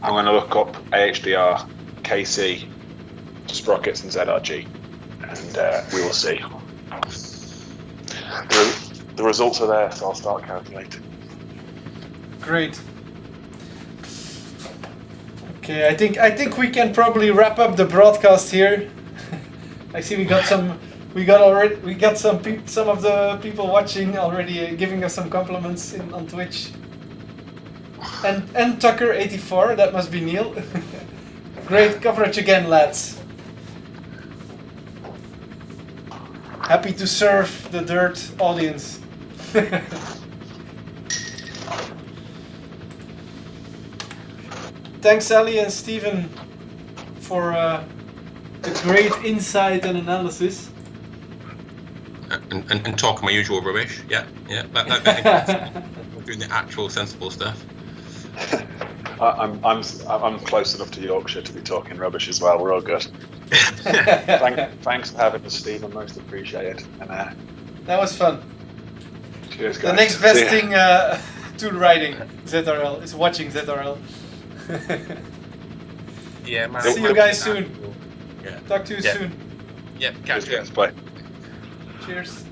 I'm going to look up AHDR, KC, Sprockets and ZRG, and we will see. The results are there, so I'll start calculating. Great. Okay, I think we can probably wrap up the broadcast here. I see we got some of the people watching already giving us some compliments on Twitch. And Tucker84, that must be Neil. Great coverage again, lads. Happy to serve the Dirt audience. Thanks, Ali and Steven, for the great insight and analysis. And talk my usual rubbish. Yeah. That we're doing the actual sensible stuff. I'm close enough to Yorkshire to be talking rubbish as well. We're all good. Thanks for having us, Stephen. Most appreciated. And That was fun. cheers, guys. The next best thing to riding ZRL is watching ZRL. Yeah, man. See you guys soon. Yeah. Talk to you soon. Yeah. Catch Cheers, you. guys. Bye. Cheers.